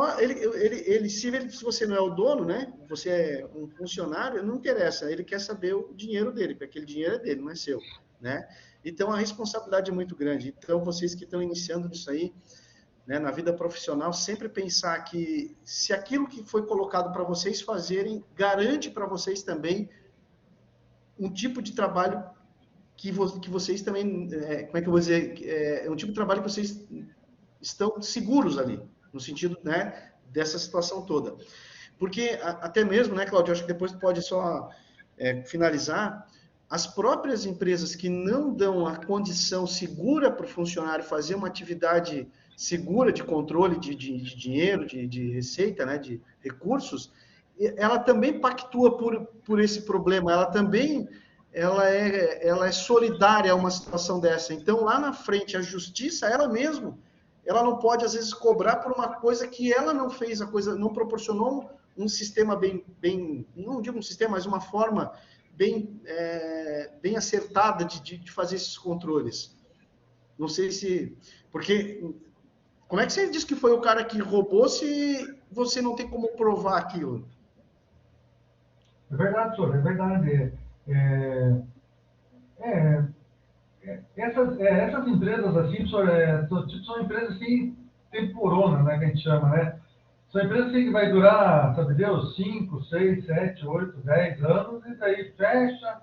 se você não é o dono, né? Você é um funcionário, não interessa, ele quer saber o dinheiro dele, porque aquele dinheiro é dele, não é seu, né? Então, a responsabilidade é muito grande. Então, vocês que estão iniciando nisso aí, né, na vida profissional, sempre pensar que se aquilo que foi colocado para vocês fazerem, garante para vocês também um tipo de trabalho que vocês também, como é que eu vou dizer, um tipo de trabalho que vocês estão seguros ali, no sentido, né, dessa situação toda. Porque até mesmo, né, Cláudio, acho que depois pode só finalizar, as próprias empresas que não dão a condição segura para o funcionário fazer uma atividade segura de controle de dinheiro, de receita, né, de recursos, ela também pactua por esse problema, ela é solidária a uma situação dessa. Então, lá na frente, a justiça, ela mesma, ela não pode, às vezes, cobrar por uma coisa que ela não fez, a coisa não proporcionou um sistema bem não digo um sistema, mas uma forma bem acertada de fazer esses controles. Não sei se... Porque, como é que você diz que foi o cara que roubou se você não tem como provar aquilo? É verdade, senhor, é verdade. Essas empresas assim, senhor, são empresas assim, temporona, né, que a gente chama, né? Sua empresa que vai durar, sabe Deus, 5, 6, 7, 8, 10 anos, e daí fecha,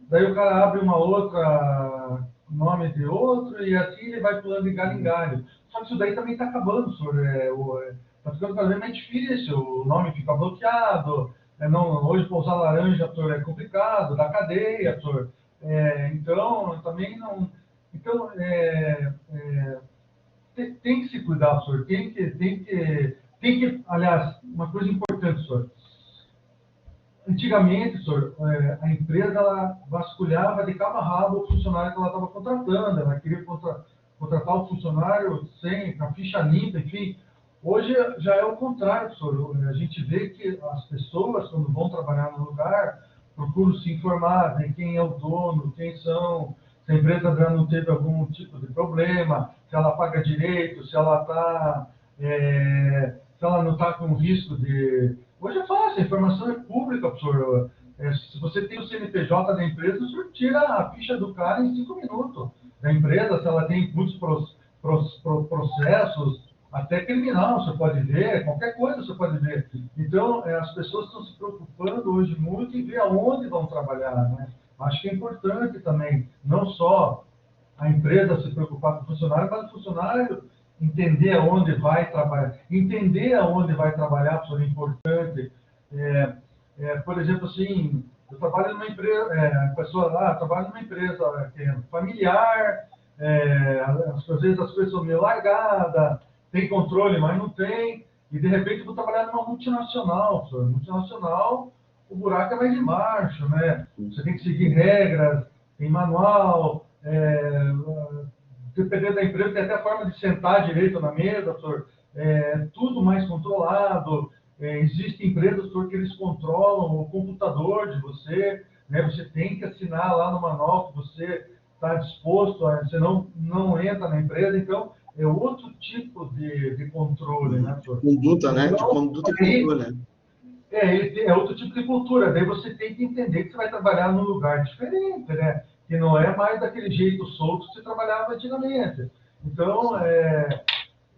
daí o cara abre uma outra, nome de outro, e assim ele vai pulando de galho em galho. Só que isso daí também está acabando, senhor. Está ficando cada vez mais difícil, o nome fica bloqueado. Hoje, para usar laranja, senhor, é complicado, dá cadeia, senhor. Então, também não. Então, tem que se cuidar, senhor. Aliás, uma coisa importante, senhor. Antigamente, senhor, a empresa ela vasculhava de cabo a rabo o funcionário que ela estava contratando, ela queria contratar o funcionário sem, com a ficha limpa, enfim. Hoje já é o contrário, senhor. A gente vê que as pessoas, quando vão trabalhar no lugar, procuram se informar de quem é o dono, quem são, se a empresa já não teve algum tipo de problema, se ela paga direito, se ela se ela não está com risco de... Hoje é fácil, a informação é pública, professor. Se você tem o CNPJ da empresa, o senhor tira a ficha do cara em 5 minutos. Da empresa, se ela tem muitos processos, até criminal, você pode ver, qualquer coisa você pode ver. Então, as pessoas estão se preocupando hoje muito em ver aonde vão trabalhar, né? Acho que é importante também, não só a empresa se preocupar com o funcionário, mas o funcionário entender aonde vai trabalhar. Entender aonde vai trabalhar, professor, é importante. Por exemplo, assim, eu trabalho numa empresa, a pessoa lá trabalha numa empresa familiar, às vezes as coisas são meio largadas, tem controle, mas não tem, e de repente eu vou trabalhar numa multinacional, professor. Multinacional, o buraco é mais embaixo, né? Você tem que seguir regras, tem manual, dependendo da empresa, tem até a forma de sentar direito na mesa, professor. Tudo mais controlado. Existem empresas, professor, que eles controlam o computador de você, né? Você tem que assinar lá no manual que você está disposto, você não entra na empresa, então é outro tipo de controle, né, professor? Conduta, né? Então, De conduta e controle, né? É outro tipo de cultura. Daí você tem que entender que você vai trabalhar num lugar diferente, né? Que não é mais daquele jeito solto que você trabalhava antigamente. Então,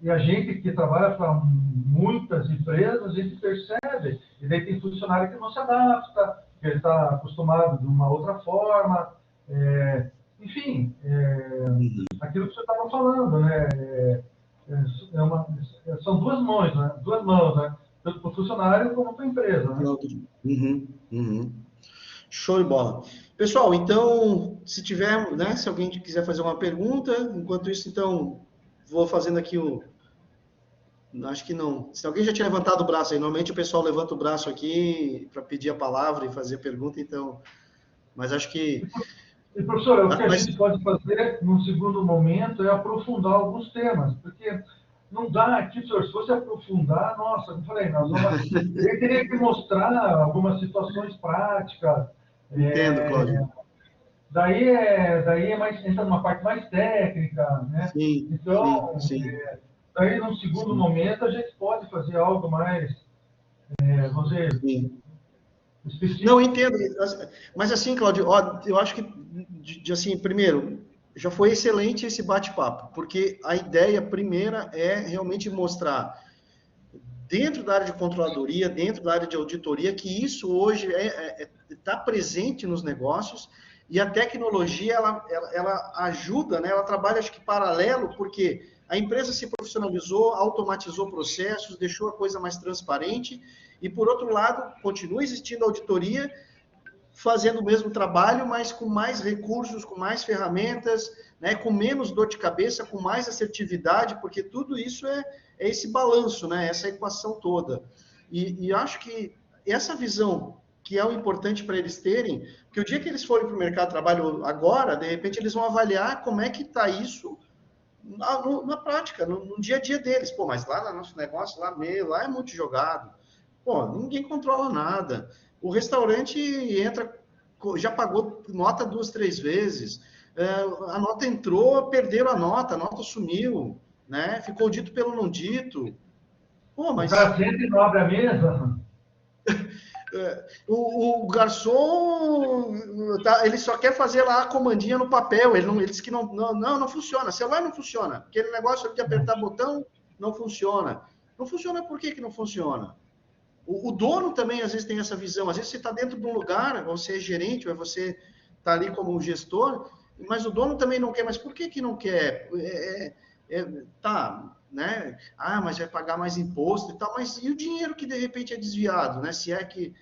e a gente que trabalha para muitas empresas, a gente percebe. E daí tem funcionário que não se adapta, que ele está acostumado de uma outra forma. Enfim, aquilo que você estava falando, né? São duas mãos, né? Duas mãos, né? Tanto para o funcionário como para a empresa, né? Show de bola. Pessoal, então, se tiver, né, se alguém quiser fazer uma pergunta, enquanto isso, então, vou fazendo aqui acho que não. Se alguém já tinha levantado o braço aí, normalmente o pessoal levanta o braço aqui para pedir a palavra e fazer pergunta, então, mas acho que... E, professor, o que a gente pode fazer, num segundo momento, é aprofundar alguns temas, porque não dá aqui, professor, se você aprofundar, nossa, como falei, eu teria que mostrar algumas situações práticas. Entendo, Cláudio. Daí entra numa parte mais técnica, né? Sim, então, sim. Daí, num segundo momento, a gente pode fazer algo mais, vamos dizer, específico. Não, entendo. Mas assim, Cláudio, eu acho que, assim, primeiro, já foi excelente esse bate-papo, porque a ideia primeira é realmente mostrar, dentro da área de controladoria, dentro da área de auditoria, que isso hoje está presente nos negócios, e a tecnologia, ela ajuda, né? Ela trabalha, acho que, paralelo, porque a empresa se profissionalizou, automatizou processos, deixou a coisa mais transparente, e, por outro lado, continua existindo auditoria, fazendo o mesmo trabalho, mas com mais recursos, com mais ferramentas, né, com menos dor de cabeça, com mais assertividade, porque tudo isso é esse balanço, né, essa equação toda. E acho que essa visão, que é o importante para eles terem, que o dia que eles forem para o mercado de trabalho agora, de repente eles vão avaliar como é que está isso na prática, no dia a dia deles. Pô, mas lá no nosso negócio, lá é muito jogado. Pô, ninguém controla nada. O restaurante entra, já pagou nota 2, 3 vezes. A nota entrou, perderam a nota sumiu, né? Ficou dito pelo não dito. Pô, mas... O cara senta e não abre a mesa. O garçom, ele só quer fazer lá a comandinha no papel. Ele disse que não funciona. Celular não funciona. Aquele negócio de apertar botão não funciona. Não funciona por que não funciona? O dono também, às vezes, tem essa visão. Às vezes, você está dentro de um lugar, você é gerente, ou você está ali como gestor, mas o dono também não quer. Mas por que não quer? Tá, né? Ah, mas vai pagar mais imposto e tal. Mas e o dinheiro que, de repente, é desviado, né? Se é que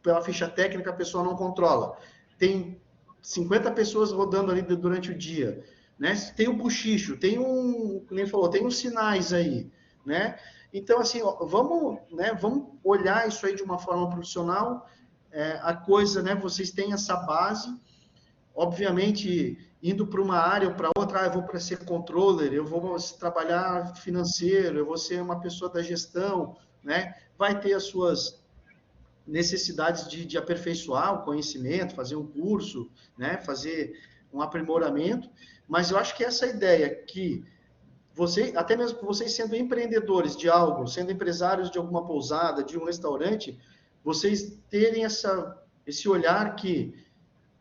pela ficha técnica, a pessoa não controla. Tem 50 pessoas rodando ali durante o dia, né? Tem o bochicho, tem como nem falou, tem uns sinais aí, né? Então, assim, ó, vamos olhar isso aí de uma forma profissional. A coisa, né? Vocês têm essa base, obviamente, indo para uma área ou para outra, eu vou para ser controller, eu vou trabalhar financeiro, eu vou ser uma pessoa da gestão, né? Vai ter as suas necessidades de aperfeiçoar o conhecimento, fazer um curso, né? Fazer um aprimoramento, mas eu acho que essa ideia que até mesmo vocês sendo empreendedores de algo, sendo empresários de alguma pousada, de um restaurante, vocês terem esse olhar que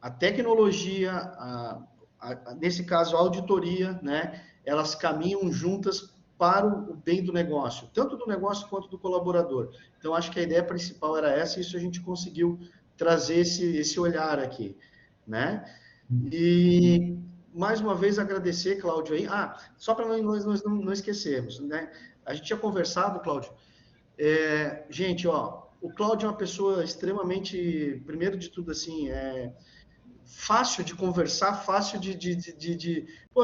a tecnologia, nesse caso a auditoria, né, elas caminham juntas para o bem do negócio, tanto do negócio quanto do colaborador. Então, acho que a ideia principal era essa, e isso a gente conseguiu trazer esse olhar aqui, né? E mais uma vez agradecer, Cláudio, aí. Só para nós não esquecermos, né? A gente tinha conversado, Cláudio. Gente, ó, o Cláudio é uma pessoa extremamente, primeiro de tudo, assim, fácil de conversar, fácil Pô,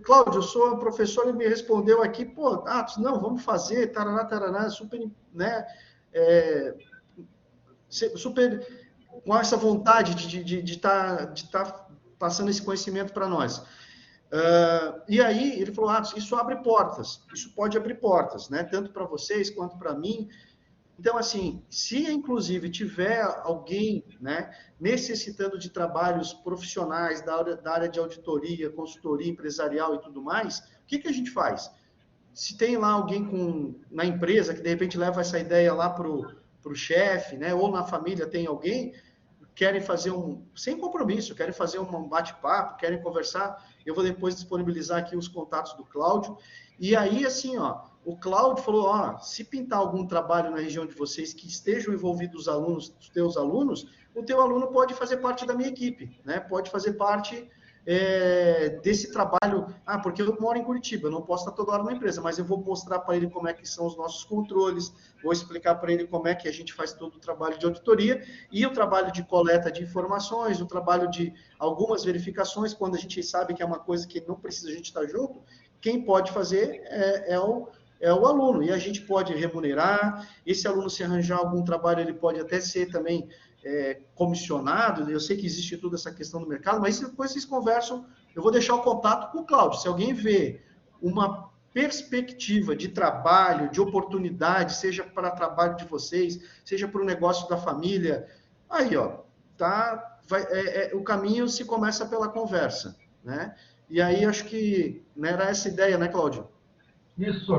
Cláudio, eu sou professor, ele me respondeu aqui, pô, não, vamos fazer, tarará, tarará, super, né? Super com essa vontade de tá passando esse conhecimento para nós. E aí ele falou, isso abre portas, isso pode abrir portas, né? Tanto para vocês quanto para mim. Então, assim, se inclusive tiver alguém, né, necessitando de trabalhos profissionais da área de auditoria, consultoria empresarial e tudo mais, o que a gente faz? Se tem lá alguém na empresa que de repente leva essa ideia lá para o chefe, né, ou na família tem alguém, querem fazer sem compromisso, querem fazer um bate-papo, querem conversar, eu vou depois disponibilizar aqui os contatos do Cláudio. E aí, assim, ó, o Cláudio falou, se pintar algum trabalho na região de vocês que estejam envolvidos os teus alunos, o teu aluno pode fazer parte da minha equipe, né? Pode fazer parte desse trabalho. Porque eu moro em Curitiba, eu não posso estar toda hora na empresa, mas eu vou mostrar para ele como é que são os nossos controles, vou explicar para ele como é que a gente faz todo o trabalho de auditoria e o trabalho de coleta de informações, o trabalho de algumas verificações, quando a gente sabe que é uma coisa que não precisa a gente estar junto, quem pode fazer é o aluno, e a gente pode remunerar, esse aluno, se arranjar algum trabalho, ele pode até ser também comissionado, eu sei que existe toda essa questão no mercado, mas depois vocês conversam, eu vou deixar o contato com o Cláudio, se alguém vê uma perspectiva de trabalho, de oportunidade, seja para trabalho de vocês, seja para o negócio da família, aí, ó, o caminho se começa pela conversa, né? E aí, acho que era essa ideia, né, Cláudio? Isso,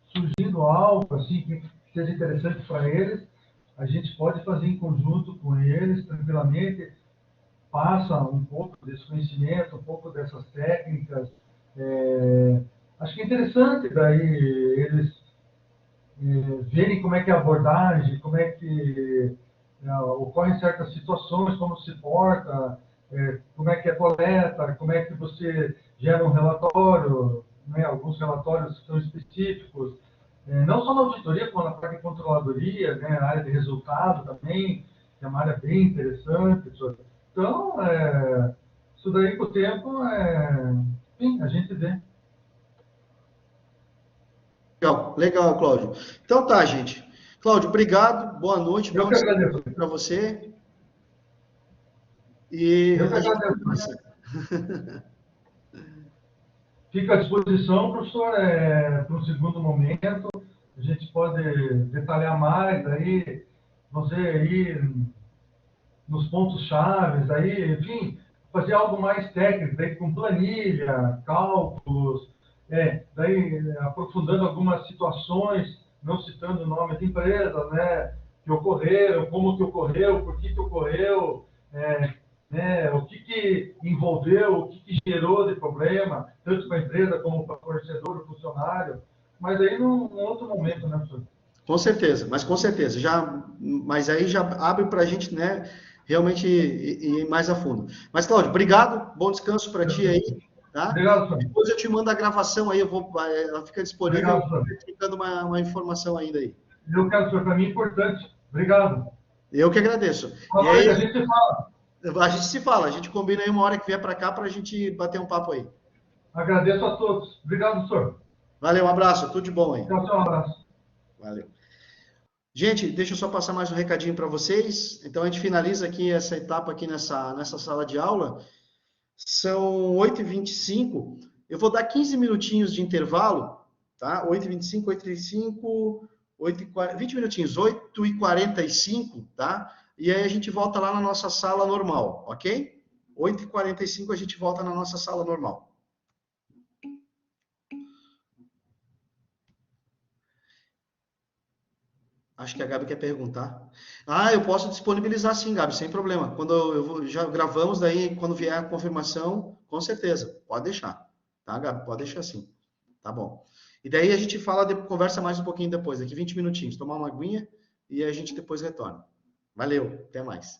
surgindo algo assim que seja interessante para eles, a gente pode fazer em conjunto com eles, tranquilamente, passa um pouco desse conhecimento, um pouco dessas técnicas. Acho que é interessante daí eles verem como é que é a abordagem, como é que ocorrem certas situações, como se porta, como é que é a coleta, como é que você gera um relatório, né? Alguns relatórios são específicos, não só na auditoria, como na parte de controladoria, né? A área de resultado também, que é uma área bem interessante. Então, isso daí com o tempo, enfim, a gente vê. Legal, Cláudio. Então tá, gente. Cláudio, obrigado, boa noite, Eu bom que agradeço. para você. E Eu que a gente agradeço. conversa. Fica à disposição, professor, para um segundo momento. A gente pode detalhar mais, aí, você aí nos pontos chaves, aí, enfim, fazer algo mais técnico, daí com planilha, cálculos, daí aprofundando algumas situações, não citando o nome de empresa, né, que ocorreram, como que ocorreu, por que ocorreu, né, o que envolveu, o que gerou de problema, tanto para a empresa como para o fornecedor, o funcionário, mas aí num outro momento, né, professor? Com certeza, mas com certeza. Mas aí já abre para a gente, né, realmente ir mais a fundo. Mas, Cláudio, obrigado, bom descanso para ti aí, tá? Obrigado, senhor. Depois eu te mando a gravação aí, ela fica disponível, Obrigado, senhor. ficando uma informação ainda aí. Eu quero, senhor, para mim é importante. Obrigado. Eu que agradeço. Boa E aí, noite, a gente se fala. a gente se fala, a gente combina aí uma hora que vier para cá para a gente bater um papo aí. Agradeço a todos. Obrigado, senhor. Valeu, um abraço, tudo de bom aí. Tchau, tchau, um abraço. Valeu. Gente, deixa eu só passar mais um recadinho para vocês. Então, a gente finaliza aqui essa etapa aqui nessa sala de aula. São 8h25. Eu vou dar 15 minutinhos de intervalo, tá? 8h25, 8h25, 8h40, 20 minutinhos, 8h45, tá? E aí a gente volta lá na nossa sala normal, ok? 8h45 a gente volta na nossa sala normal. Acho que a Gabi quer perguntar. Ah, eu posso disponibilizar sim, Gabi, sem problema. Já gravamos, daí quando vier a confirmação, com certeza, pode deixar. Tá, Gabi? Pode deixar sim. Tá bom. E daí a gente conversa mais um pouquinho depois, daqui 20 minutinhos, tomar uma aguinha e a gente depois retorna. Valeu, até mais.